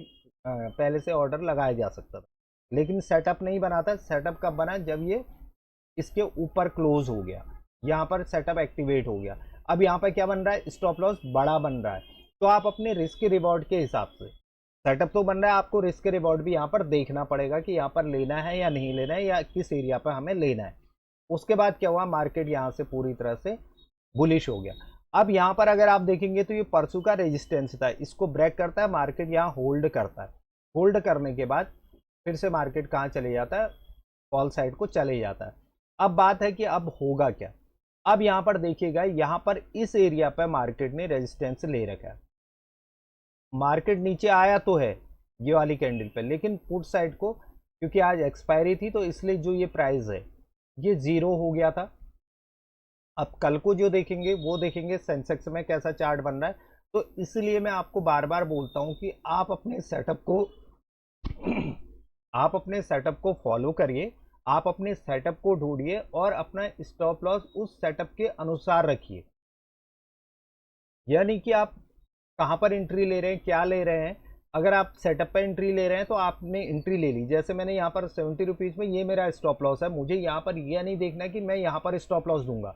पहले से ऑर्डर लगाया जा सकता था। लेकिन सेटअप नहीं बना था। सेटअप कब बना, जब ये इसके ऊपर क्लोज हो गया, यहाँ पर सेटअप एक्टिवेट हो गया। अब यहाँ पर क्या बन रहा है, स्टॉप लॉस बड़ा बन रहा है। तो आप अपने रिस्क रिवॉर्ड के हिसाब से, सेटअप तो बन रहा है, आपको रिस्क रिवॉर्ड भी यहाँ पर देखना पड़ेगा कि यहाँ पर लेना है या नहीं लेना है, या किस एरिया पर हमें लेना है। उसके बाद क्या हुआ, मार्केट यहाँ से पूरी तरह से बुलिश हो गया। अब यहाँ पर अगर आप देखेंगे तो ये परसों का रेजिस्टेंस था, इसको ब्रेक करता है, मार्केट यहाँ होल्ड करता है। होल्ड करने के बाद फिर से मार्केट कहाँ चले जाता है, कॉल साइड को चले जाता है। अब बात है कि अब होगा क्या। अब यहाँ पर देखिएगा, यहाँ पर इस एरिया पर मार्केट ने रेजिस्टेंस ले रखा है। मार्केट नीचे आया तो है ये वाली कैंडल पे, लेकिन पुट साइड को क्योंकि आज एक्सपायरी थी, तो इसलिए जो ये प्राइस है ये जीरो हो गया था। अब कल को जो देखेंगे वो देखेंगे सेंसेक्स में कैसा चार्ट बन रहा है। तो इसलिए मैं आपको बार बार बोलता हूं कि आप अपने सेटअप को आप अपने सेटअप को फॉलो करिए, आप अपने सेटअप को ढूंढिए और अपना स्टॉप लॉस उस सेटअप के अनुसार रखिए। यानी कि आप कहाँ पर एंट्री ले रहे हैं, क्या ले रहे हैं। अगर आप सेटअप पे एंट्री ले रहे हैं तो आपने एंट्री ले ली, जैसे मैंने यहाँ पर 70 रुपीज़ में ये मेरा स्टॉप लॉस है, मुझे यहाँ पर यह नहीं देखना कि मैं यहाँ पर स्टॉप लॉस दूंगा,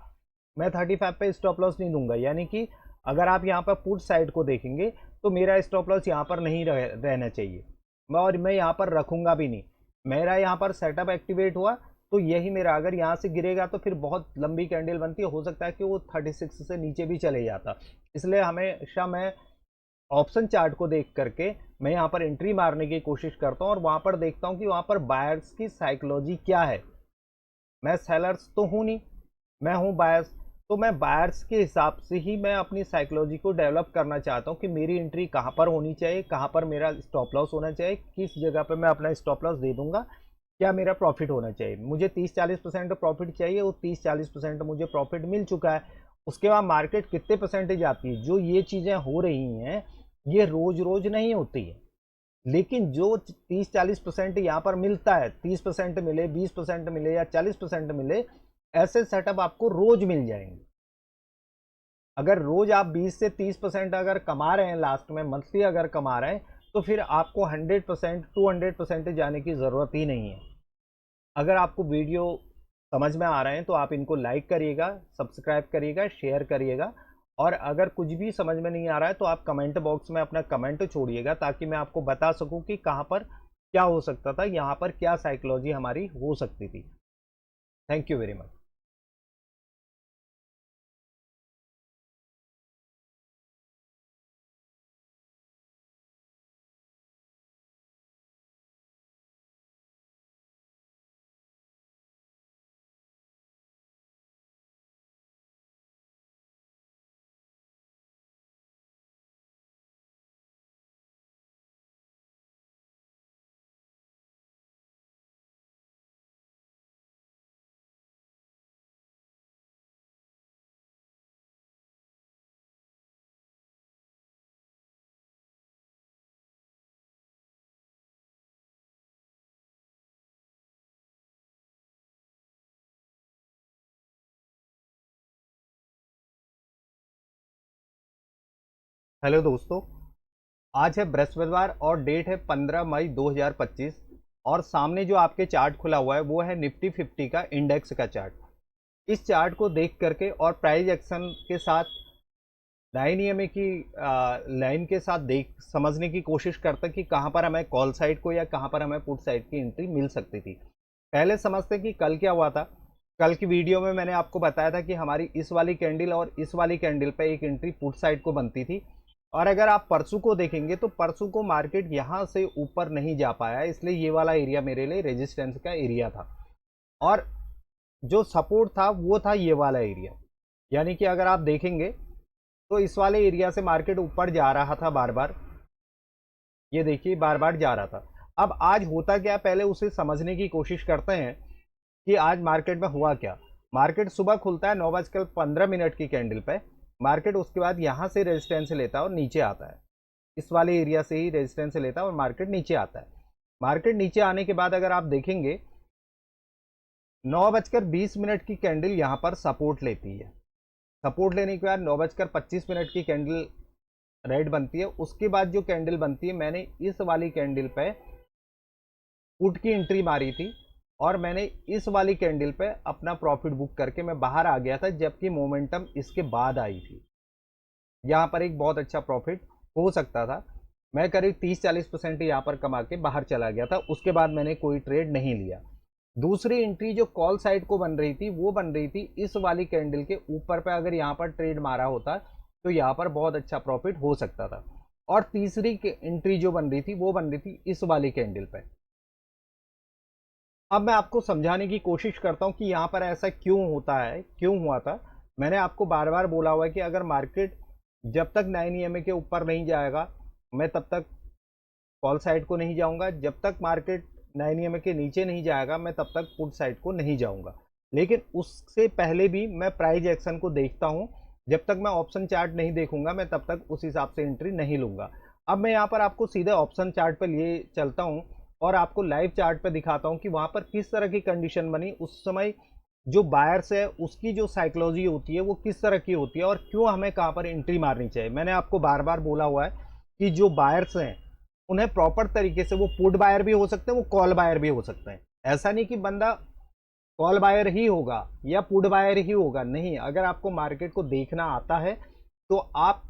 मैं 35 पे स्टॉप लॉस नहीं दूंगा। यानी कि अगर आप यहाँ पर पुट साइड को देखेंगे तो मेरा स्टॉप लॉस यहाँ पर नहीं रहना चाहिए, और मैं यहाँ पर रखूंगा भी नहीं। मेरा यहाँ पर सेटअप एक्टिवेट हुआ तो यही मेरा, अगर यहाँ से गिरेगा तो फिर बहुत लंबी कैंडल बनती है, हो सकता है कि वो 36 से नीचे भी चले जाता। इसलिए हमेशा मैं ऑप्शन चार्ट को देख करके मैं यहाँ पर एंट्री मारने की कोशिश करता हूँ, और वहाँ पर देखता हूँ कि वहाँ पर बायर्स की साइकोलॉजी क्या है। मैं सेलर्स तो हूँ नहीं, मैं हूँ बायर्स। तो मैं बायर्स के हिसाब से ही मैं अपनी साइकोलॉजी को डेवलप करना चाहता हूँ कि मेरी एंट्री कहाँ पर होनी चाहिए, कहाँ पर मेरा स्टॉप लॉस होना चाहिए, किस जगह पर मैं अपना स्टॉप लॉस दे दूंगा, क्या मेरा प्रॉफिट होना चाहिए। मुझे 30-40% प्रॉफिट चाहिए, वो 30-40% मुझे प्रॉफिट मिल चुका है। उसके बाद मार्केट कितने परसेंटेज आती है, जो ये चीज़ें हो रही हैं ये रोज रोज नहीं होती है। लेकिन जो 30-40% यहाँ पर मिलता है, 30% मिले, 20% मिले या 40% मिले, ऐसे सेटअप आपको रोज मिल जाएंगे। अगर रोज आप 20 से 30% अगर कमा रहे हैं, लास्ट में मंथली अगर कमा रहे हैं, तो फिर आपको 100% 200% जाने की ज़रूरत ही नहीं है। अगर आपको वीडियो समझ में आ रहे हैं तो आप इनको लाइक करिएगा, सब्सक्राइब करिएगा, शेयर करिएगा। और अगर कुछ भी समझ में नहीं आ रहा है तो आप कमेंट बॉक्स में अपना कमेंट छोड़िएगा, ताकि मैं आपको बता सकूं कि कहाँ पर क्या हो सकता था, यहाँ पर क्या साइकोलॉजी हमारी हो सकती थी। Thank you very much. Hello दोस्तों, आज है बृहस्पतिवार और डेट है 15 मई 2025 और सामने जो आपके चार्ट खुला हुआ है वो है निफ्टी 50 का इंडेक्स का चार्ट। इस चार्ट को देख करके और प्राइस एक्शन के साथ 9 EMA की लाइन के साथ देख समझने की कोशिश करते कि कहाँ पर हमें कॉल साइड को या कहाँ पर हमें पुट साइड की एंट्री मिल सकती थी। पहले समझते कि कल क्या हुआ था। कल की वीडियो में मैंने आपको बताया था कि हमारी इस वाली कैंडल और इस वाली कैंडल पे एक एंट्री पुट साइड को बनती थी और अगर आप परसों को देखेंगे तो परसों को मार्केट यहाँ से ऊपर नहीं जा पाया, इसलिए ये वाला एरिया मेरे लिए रेजिस्टेंस का एरिया था और जो सपोर्ट था वो था ये वाला एरिया। यानी कि अगर आप देखेंगे तो इस वाले एरिया से मार्केट ऊपर जा रहा था बार बार, ये देखिए बार बार जा रहा था। अब आज होता क्या, पहले उसे समझने की कोशिश करते हैं कि आज मार्केट में हुआ क्या। मार्केट सुबह खुलता है 9:15 की कैंडल पे। मार्केट उसके बाद यहाँ से रेजिस्टेंस लेता है और नीचे आता है, इस वाले एरिया से ही रेजिस्टेंस लेता है और मार्केट नीचे आता है। मार्केट नीचे आने के बाद अगर आप देखेंगे 9:20 की कैंडल यहाँ पर सपोर्ट लेती है। सपोर्ट लेने के बाद 9:25 की कैंडल रेड बनती है। उसके बाद जो कैंडल बनती है, मैंने इस वाली कैंडल पे पुट की एंट्री मारी थी और मैंने इस वाली कैंडल पे अपना प्रॉफिट बुक करके मैं बाहर आ गया था, जबकि मोमेंटम इसके बाद आई थी। यहाँ पर एक बहुत अच्छा प्रॉफिट हो सकता था। मैं करीब 30-40% यहाँ पर कमा के बाहर चला गया था। उसके बाद मैंने कोई ट्रेड नहीं लिया। दूसरी एंट्री जो कॉल साइड को बन रही थी वो बन रही थी इस वाली कैंडल के ऊपर पे। अगर यहाँ पर ट्रेड मारा होता तो यहाँ पर बहुत अच्छा प्रॉफिट हो सकता था। और तीसरी एंट्री जो बन रही थी वो बन रही थी इस वाली कैंडल पे। अब मैं आपको समझाने की कोशिश करता हूँ कि यहाँ पर ऐसा क्यों होता है, क्यों हुआ था। मैंने आपको बार बार बोला हुआ है कि अगर मार्केट जब तक 9 EMA के ऊपर नहीं जाएगा मैं तब तक कॉल साइड को नहीं जाऊंगा, जब तक मार्केट 9 EMA के नीचे नहीं जाएगा मैं तब तक पुट साइड को नहीं जाऊंगा। लेकिन उससे पहले भी मैं प्राइस एक्शन को देखता हूँ। जब तक मैं ऑप्शन चार्ट नहीं देखूंगा मैं तब तक उस हिसाब से एंट्री नहीं लूंगा। अब मैं यहाँ पर आपको सीधे ऑप्शन चार्ट पर लिए चलता हूँ और आपको लाइव चार्ट पे दिखाता हूँ कि वहां पर किस तरह की कंडीशन बनी उस समय। जो बायर्स है उसकी जो साइकोलॉजी होती है वो किस तरह की होती है और क्यों हमें कहाँ पर एंट्री मारनी चाहिए। मैंने आपको बार बार बोला हुआ है कि जो बायर्स हैं उन्हें प्रॉपर तरीके से, वो पुट बायर भी हो सकते हैं, वो कॉल बायर भी हो सकते हैं। ऐसा नहीं कि बंदा कॉल बायर ही होगा या पुट बायर ही होगा, नहीं। अगर आपको मार्केट को देखना आता है तो आप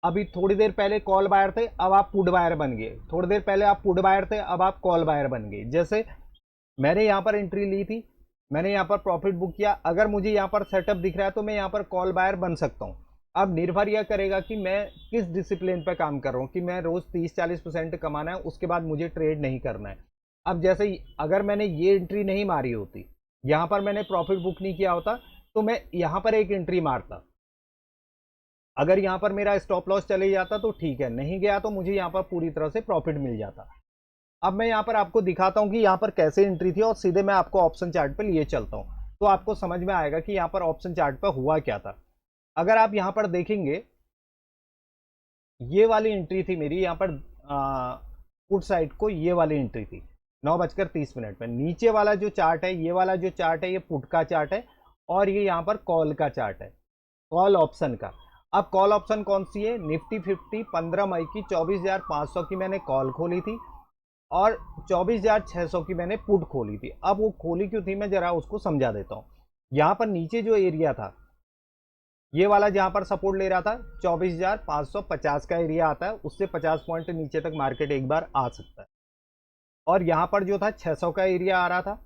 अभी थोड़ी देर पहले कॉल बायर थे, अब आप पुट बायर बन गए। थोड़ी देर पहले आप पुट बायर थे, अब आप कॉल बायर बन गए। जैसे मैंने यहाँ पर एंट्री ली थी, मैंने यहाँ पर प्रॉफिट बुक किया। अगर मुझे यहाँ पर सेटअप दिख रहा है तो मैं यहाँ पर कॉल बायर बन सकता हूँ। अब निर्भर यह करेगा कि मैं किस डिसिप्लिन पर काम कर रहा हूँ कि मैं रोज 30-40% कमाना है, उसके बाद मुझे ट्रेड नहीं करना है। अब जैसे अगर मैंने ये एंट्री नहीं मारी होती, यहाँ पर मैंने प्रॉफिट बुक नहीं किया होता, तो मैं यहाँ पर एक एंट्री मारता। अगर यहाँ पर मेरा स्टॉप लॉस चले जाता तो ठीक है, नहीं गया तो मुझे यहाँ पर पूरी तरह से प्रॉफिट मिल जाता। अब मैं यहाँ पर आपको दिखाता हूँ कि यहाँ पर कैसे एंट्री थी और सीधे मैं आपको ऑप्शन चार्ट पे लिए चलता हूँ तो आपको समझ में आएगा कि यहाँ पर ऑप्शन चार्ट पे हुआ क्या था। अगर आप यहाँ पर देखेंगे, ये वाली एंट्री थी मेरी यहाँ पर पुट साइड को, ये वाली एंट्री थी 9:30 में। नीचे वाला जो चार्ट है, ये वाला जो चार्ट है, ये पुट का चार्ट है और ये यहाँ पर कॉल का चार्ट है, कॉल ऑप्शन का। अब कॉल ऑप्शन कौन सी है? निफ्टी 50 15 मई की 24,500 की मैंने कॉल खोली थी और 24,600 की मैंने पुट खोली थी। अब वो खोली क्यों थी मैं जरा उसको समझा देता हूँ। यहाँ पर नीचे जो एरिया था, ये वाला जहाँ पर सपोर्ट ले रहा था 24,550 का एरिया आता है, उससे 50 पॉइंट नीचे तक मार्केट एक बार आ सकता है। और यहाँ पर जो था 600 का एरिया आ रहा था,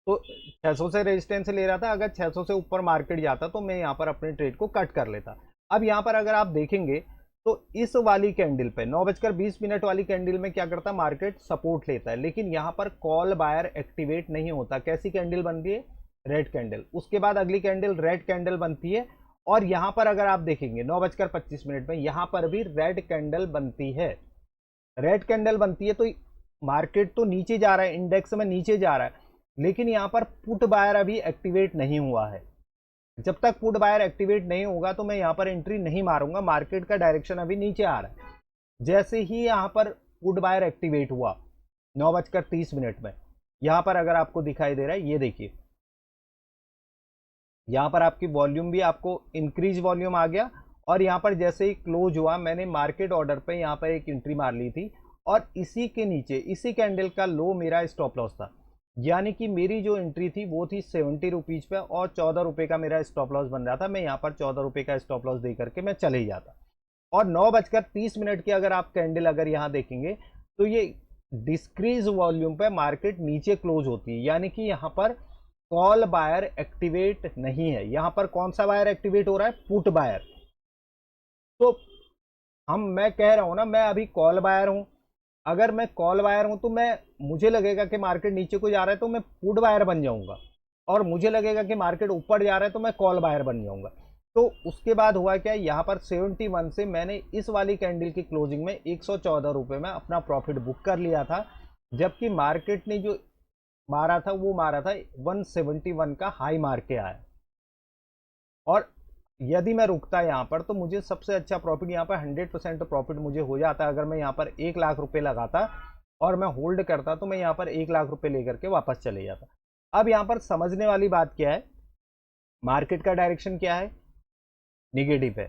तो 600 से रेजिस्टेंस ले रहा था। अगर 600 से ऊपर मार्केट जाता तो मैं यहाँ पर अपने ट्रेड को कट कर लेता। अब यहाँ पर अगर आप देखेंगे तो इस वाली कैंडल पे 9:20 वाली कैंडल में क्या करता है, मार्केट सपोर्ट लेता है, लेकिन यहाँ पर कॉल बायर एक्टिवेट नहीं होता। कैसी कैंडल बनती है? Red candle. उसके बाद अगली कैंडल रेड कैंडल बनती है और यहाँ पर अगर आप देखेंगे 9:25 में यहाँ पर भी रेड कैंडल बनती है। रेड कैंडल बनती है तो मार्केट तो नीचे जा रहा है, इंडेक्स में नीचे जा रहा है, लेकिन यहाँ पर पुट बायर अभी एक्टिवेट नहीं हुआ है। जब तक पुट बायर एक्टिवेट नहीं होगा तो मैं यहाँ पर एंट्री नहीं मारूंगा। मार्केट का डायरेक्शन अभी नीचे आ रहा है। जैसे ही यहाँ पर पुट बायर एक्टिवेट हुआ 9:30 में, यहाँ पर अगर आपको दिखाई दे रहा है, ये देखिए यहाँ पर आपकी वॉल्यूम भी आपको इंक्रीज वॉल्यूम आ गया और यहाँ पर जैसे ही क्लोज हुआ मैंने मार्केट ऑर्डर पे यहाँ पर एक एंट्री मार ली थी, और इसी के नीचे इसी कैंडल का लो मेरा स्टॉप लॉस था। यानी कि मेरी जो एंट्री थी वो थी 70 रुपीज पे, और 14 रुपए का मेरा स्टॉप लॉस बन रहा था। मैं यहाँ पर 14 रुपए का स्टॉप लॉस दे करके मैं चले ही जाता। और 9:30 की अगर आप कैंडल अगर यहाँ देखेंगे तो ये डिस्क्रीज वॉल्यूम पे मार्केट नीचे क्लोज होती है, यानी कि यहाँ पर कॉल बायर एक्टिवेट नहीं है। यहाँ पर कौन सा बायर एक्टिवेट हो रहा है? Put buyer. तो मैं कह रहा हूं ना, मैं अभी कॉल बायर हूं। अगर मैं कॉल बायर हूं तो मुझे लगेगा कि मार्केट नीचे को जा रहा है तो मैं पुट बायर बन जाऊंगा, और मुझे लगेगा कि मार्केट ऊपर जा रहा है तो मैं कॉल बायर बन जाऊंगा। तो उसके बाद हुआ क्या, यहाँ पर 71 से मैंने इस वाली कैंडल की क्लोजिंग में 114 रुपए में अपना प्रॉफिट बुक कर लिया था, जबकि मार्केट ने जो मारा था वो मारा था 171 का हाई मार के आया। और यदि मैं रुकता यहाँ पर तो मुझे सबसे अच्छा प्रॉफिट यहाँ पर 100% प्रॉफिट मुझे हो जाता। अगर मैं यहाँ पर 1 लाख रुपए लगाता और मैं होल्ड करता तो मैं यहाँ पर 1 लाख रुपए लेकर के वापस चले जाता। अब यहाँ पर समझने वाली बात क्या है, मार्केट का डायरेक्शन क्या है? निगेटिव है,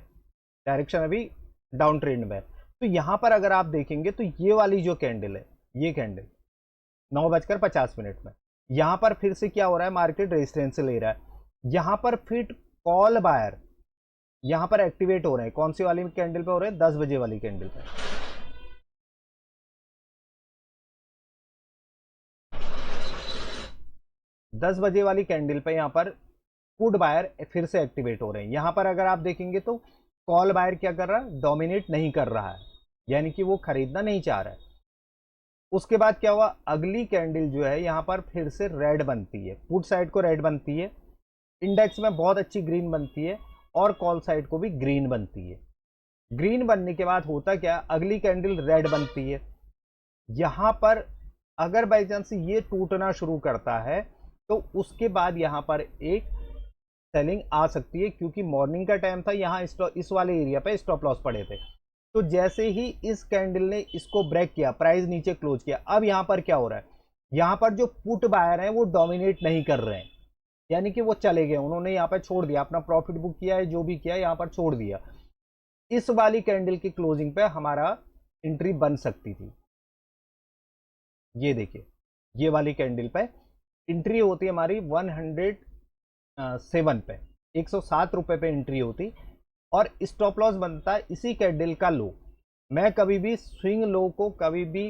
डायरेक्शन अभी डाउन ट्रेंड में है। तो यहाँ पर अगर आप देखेंगे तो ये वाली जो कैंडल है, ये कैंडल 9:50 में यहाँ पर फिर से क्या हो रहा है, मार्केट रेजिस्टेंस ले रहा है। यहाँ पर फिर कॉल बायर यहाँ पर एक्टिवेट हो रहे हैं। कौन सी वाली कैंडल पे हो रहे हैं? 10 बजे वाली कैंडल पे। 10 बजे वाली कैंडल पे यहाँ पर पुट बायर फिर से एक्टिवेट हो रहे हैं। यहाँ पर अगर आप देखेंगे तो कॉल बायर क्या कर रहा है? डोमिनेट नहीं कर रहा है, यानी कि वो खरीदना नहीं चाह रहा है। उसके बाद क्या हुआ, अगली कैंडल जो है यहाँ पर फिर से रेड बनती है, पुट साइड को रेड बनती है, इंडेक्स में बहुत अच्छी ग्रीन बनती है, और कॉल साइड को भी ग्रीन बनती है। ग्रीन बनने के बाद होता क्या, अगली कैंडल रेड बनती है। यहां पर अगर बाई चांस ये टूटना शुरू करता है तो उसके बाद यहां पर एक सेलिंग आ सकती है, क्योंकि मॉर्निंग का टाइम था, यहां इस वाले एरिया पे स्टॉप लॉस पड़े थे। तो जैसे ही इस कैंडल ने इसको ब्रेक किया, प्राइस नीचे क्लोज किया, अब यहां पर क्या हो रहा है, यहां पर जो पुट बायर हैं वो डोमिनेट नहीं कर रहे हैं, यानी कि वो चले गए, उन्होंने यहाँ पर छोड़ दिया, अपना प्रॉफिट बुक किया है, जो भी किया है यहाँ पर छोड़ दिया। इस वाली कैंडल की क्लोजिंग पे हमारा एंट्री बन सकती थी। ये देखिए, ये वाली कैंडल पे एंट्री होती है हमारी 107 पे, 107 रुपए पे एंट्री होती, और स्टॉप लॉस बनता है इसी कैंडल का लो। मैं कभी भी स्विंग लो को कभी भी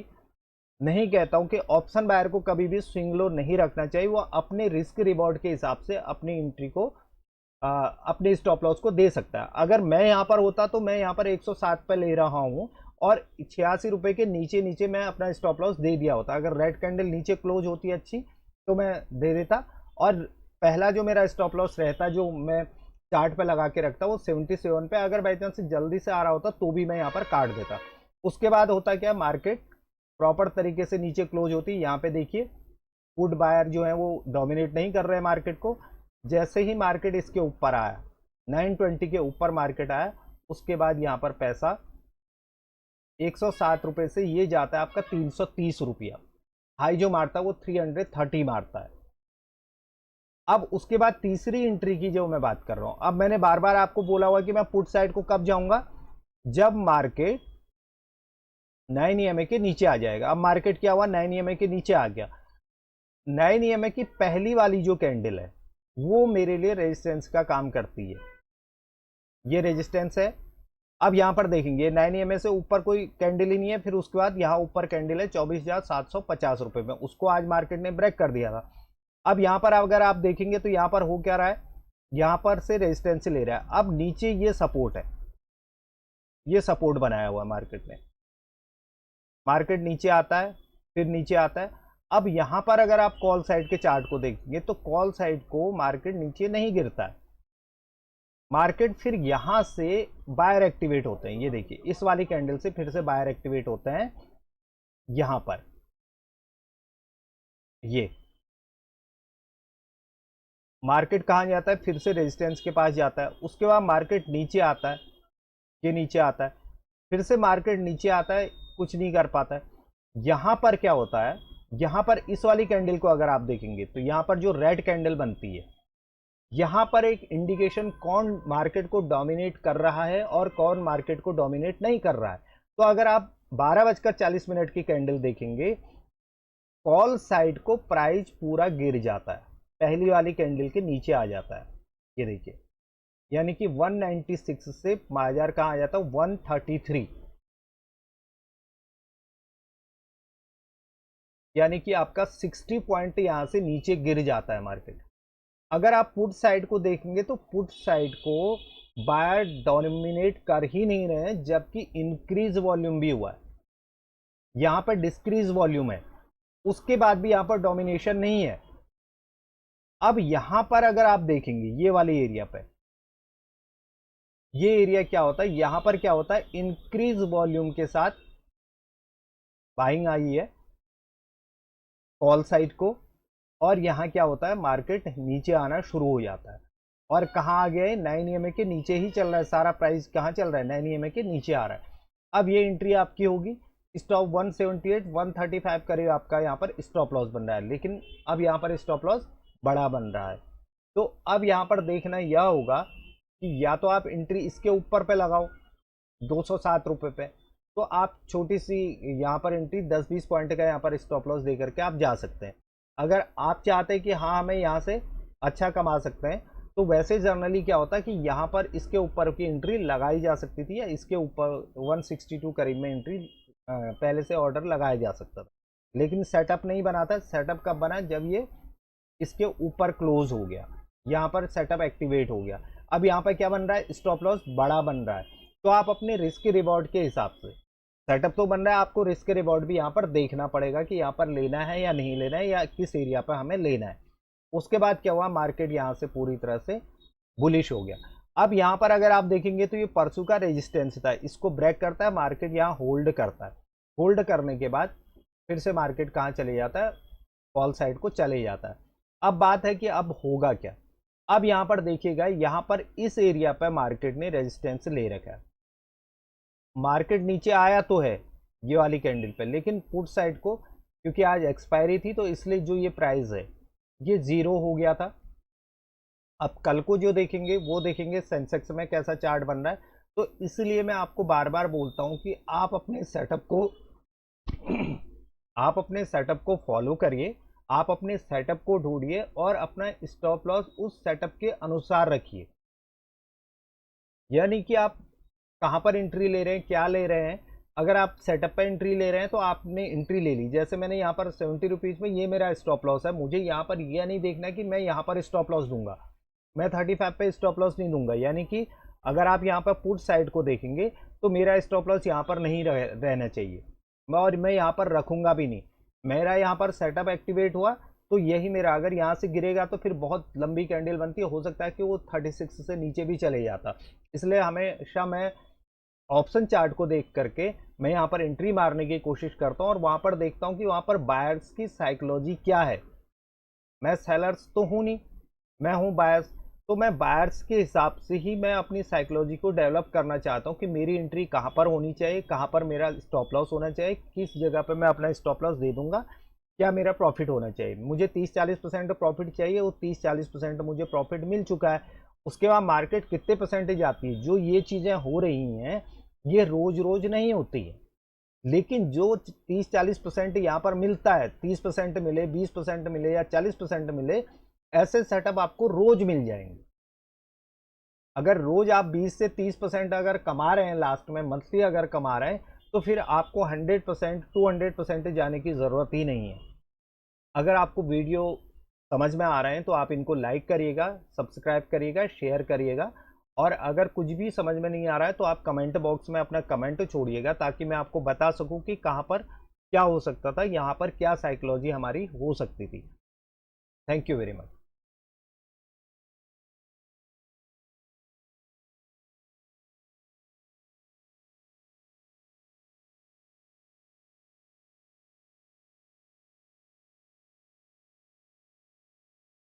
नहीं कहता हूं कि ऑप्शन बायर को कभी भी स्विंग लो नहीं रखना चाहिए। वो अपने रिस्क रिवॉर्ड के हिसाब से अपनी एंट्री को अपने स्टॉप लॉस को दे सकता है। अगर मैं यहाँ पर होता तो मैं यहाँ पर 107 पे ले रहा हूँ, और 86 रुपए के नीचे नीचे मैं अपना स्टॉप लॉस दे दिया होता। अगर रेड कैंडल नीचे क्लोज होती अच्छी तो मैं दे देता, और पहला जो मेरा स्टॉप लॉस रहता जो मैं चार्ट पे लगा के रखता वो 77 पे, अगर बाई चांस जल्दी से आ रहा होता तो भी मैं यहाँ पर काट देता। उसके बाद होता क्या, मार्केट प्रॉपर तरीके से नीचे क्लोज होती। यहाँ पे देखिए पुट बायर जो है वो डोमिनेट नहीं कर रहे हैं मार्केट को। जैसे ही मार्केट इसके ऊपर आया, 920 के ऊपर मार्केट आया, उसके बाद यहाँ पर पैसा 107 रुपए से ये जाता है आपका 330 रुपया। हाई जो मारता है वो 330 मारता है। अब उसके बाद तीसरी एंट्री की जो मैं बात कर रहा हूं, अब मैंने बार बार आपको बोला हुआ कि मैं पुट साइड को कब जाऊंगा, जब मार्केट 9 EMA के नीचे आ जाएगा। अब मार्केट क्या हुआ, 9 EMA के नीचे आ गया। 9 EMA की पहली वाली जो कैंडल है वो मेरे लिए रेजिस्टेंस का काम करती है, ये रेजिस्टेंस है। अब यहां पर देखेंगे 9 EMA से ऊपर कोई कैंडल ही नहीं है, फिर उसके बाद यहां ऊपर कैंडल है 24,750 रुपए में, उसको आज मार्केट ने ब्रेक कर दिया था। अब यहां पर अगर आप देखेंगे तो यहां पर हो क्या रहा है, यहां पर से रेजिस्टेंस ले रहा है। अब नीचे ये सपोर्ट है, ये सपोर्ट बनाया हुआ है मार्केट ने। मार्केट नीचे आता है, फिर नीचे आता है। अब यहां पर अगर आप कॉल साइड के चार्ट को देखेंगे तो कॉल साइड को मार्केट नीचे नहीं गिरता है, मार्केट फिर यहां से बायर एक्टिवेट होते हैं। ये देखिए इस वाली कैंडल से फिर से बायर एक्टिवेट होते हैं यहां पर, ये मार्केट कहां जाता है, फिर से रेजिस्टेंस के पास जाता है। उसके बाद मार्केट नीचे आता है, ये नीचे आता है, फिर से मार्केट नीचे आता है, कुछ नहीं कर पाता है। यहां पर क्या होता है, यहां पर इस वाली कैंडल को अगर आप देखेंगे तो यहां पर जो रेड कैंडल बनती है, यहां पर एक इंडिकेशन कौन मार्केट को डोमिनेट कर रहा है और कौन मार्केट को डोमिनेट नहीं कर रहा है। तो अगर आप 12:40 की कैंडल देखेंगे, कॉल साइड को प्राइस पूरा गिर जाता है, पहली वाली कैंडल के नीचे आ जाता है। ये देखिए, यानी कि 196 से बाजार कहां आ जाता है, 133, यानी कि आपका 60 पॉइंट यहां से नीचे गिर जाता है मार्केट। अगर आप पुट साइड को देखेंगे तो पुट साइड को बायर डोमिनेट कर ही नहीं रहे हैं, जबकि इंक्रीज वॉल्यूम भी हुआ है। यहां पर डिस्क्रीज वॉल्यूम है, उसके बाद भी यहां पर डोमिनेशन नहीं है। अब यहां पर अगर आप देखेंगे ये वाले एरिया पे, ये एरिया क्या होता है, यहां पर क्या होता है, इंक्रीज वॉल्यूम के साथ बाइंग आई है कॉल साइड को, और यहां क्या होता है, मार्केट नीचे आना शुरू हो जाता है। और कहां आ गया है, 9 EMA के नीचे ही चल रहा है सारा, प्राइस कहां चल रहा है, 9 EMA के नीचे आ रहा है। अब ये एंट्री आपकी होगी, स्टॉप 178 135 करीब आपका यहाँ पर स्टॉप लॉस बन रहा है, लेकिन अब यहाँ पर स्टॉप लॉस बड़ा बन रहा है। तो अब यहाँ पर देखना यह होगा कि या तो आप एंट्री इसके ऊपर पे लगाओ 207 रुपए पे, तो आप छोटी सी यहाँ पर एंट्री 10-20 पॉइंट का यहाँ पर स्टॉप लॉस दे करके आप जा सकते हैं। अगर आप चाहते हैं कि हाँ हमें यहाँ से अच्छा कमा सकते हैं, तो वैसे जनरली क्या होता है कि यहाँ पर इसके ऊपर की एंट्री लगाई जा सकती थी, या इसके ऊपर 162 करीब में एंट्री पहले से ऑर्डर लगाया जा सकता था, लेकिन सेटअप नहीं बना था। सेटअप कब बना, जब ये इसके ऊपर क्लोज हो गया, यहाँ पर सेटअप एक्टिवेट हो गया। अब यहाँ पर क्या बन रहा है, स्टॉप लॉस बड़ा बन रहा है। तो आप अपने रिस्क रिवॉर्ड के हिसाब से, सेटअप तो बन रहा है, आपको रिस्क रिवॉर्ड भी यहाँ पर देखना पड़ेगा कि यहाँ पर लेना है या नहीं लेना है, या किस एरिया पर हमें लेना है। उसके बाद क्या हुआ, मार्केट यहाँ से पूरी तरह से बुलिश हो गया। अब यहाँ पर अगर आप देखेंगे तो ये परसों का रेजिस्टेंस था, इसको ब्रेक करता है, मार्केट यहाँ होल्ड करता है। होल्ड करने के बाद फिर से मार्केट कहाँ चले जाता है, कॉल साइड को चले जाता है। अब बात है कि अब होगा क्या। अब यहाँ पर देखिएगा, यहाँ पर इस एरिया पर मार्केट ने रेजिस्टेंस ले रखा है। मार्केट नीचे आया तो है ये वाली कैंडल पे, लेकिन पुट साइड को क्योंकि आज एक्सपायरी थी, तो इसलिए जो ये प्राइस है ये 0 हो गया था। अब कल को जो देखेंगे वो देखेंगे सेंसेक्स में कैसा चार्ट बन रहा है। तो इसलिए मैं आपको बार बार बोलता हूं कि आप अपने सेटअप को आप अपने सेटअप को फॉलो करिए, आप अपने सेटअप को ढूंढिए और अपना स्टॉप लॉस उस सेटअप के अनुसार रखिए। यानी कि आप कहां पर एंट्री ले रहे हैं, क्या ले रहे हैं। अगर आप सेटअप पर एंट्री ले रहे हैं तो आपने एंट्री ले ली, जैसे मैंने यहाँ पर 70 रुपीज़ में ये मेरा स्टॉप लॉस है, मुझे यहाँ पर यह नहीं देखना कि मैं यहाँ पर स्टॉप लॉस दूंगा, मैं 35 पे स्टॉप लॉस नहीं दूंगा। यानी कि अगर आप यहाँ पर पुट साइड को देखेंगे तो मेरा स्टॉप लॉस यहाँ पर नहीं रहना चाहिए, और मैं यहाँ पर रखूंगा भी नहीं। मेरा यहाँ पर सेटअप एक्टिवेट हुआ तो यही मेरा, अगर यहाँ से गिरेगा तो फिर बहुत लंबी कैंडल बनती है, हो सकता है कि वो 36 से नीचे भी चले जाता। इसलिए हमेशा मैं ऑप्शन चार्ट को देख करके मैं यहाँ पर एंट्री मारने की कोशिश करता हूँ, और वहाँ पर देखता हूँ कि वहाँ पर बायर्स की साइकोलॉजी क्या है। मैं सेलर्स तो हूँ नहीं, मैं हूँ बायर्स, तो मैं बायर्स के हिसाब से ही मैं अपनी साइकोलॉजी को डेवलप करना चाहता हूँ कि मेरी एंट्री कहाँ पर होनी चाहिए, कहाँ पर मेरा स्टॉप लॉस होना चाहिए, किस जगह पर मैं अपना स्टॉप लॉस दे दूंगा, क्या मेरा प्रॉफिट होना चाहिए। मुझे 30-40% प्रॉफिट चाहिए, वो 30-40% मुझे प्रॉफिट मिल चुका है। उसके बाद मार्केट कितने परसेंटेज आती है, जो ये चीज़ें हो रही हैं ये रोज रोज नहीं होती है, लेकिन जो 30-40% यहाँ पर मिलता है, 30% मिले, 20% मिले या 40% मिले, ऐसे सेटअप आपको रोज मिल जाएंगे। अगर रोज आप 20 से 30% अगर कमा रहे हैं, लास्ट में मंथली अगर कमा रहे हैं, तो फिर आपको 100% 200% जाने की ज़रूरत ही नहीं है। अगर आपको वीडियो समझ में आ रहे हैं तो आप इनको लाइक करिएगा, सब्सक्राइब करिएगा, शेयर करिएगा, और अगर कुछ भी समझ में नहीं आ रहा है तो आप कमेंट बॉक्स में अपना कमेंट छोड़िएगा, ताकि मैं आपको बता सकूं कि कहां पर क्या हो सकता था, यहाँ पर क्या साइकोलॉजी हमारी हो सकती थी। Thank you very much.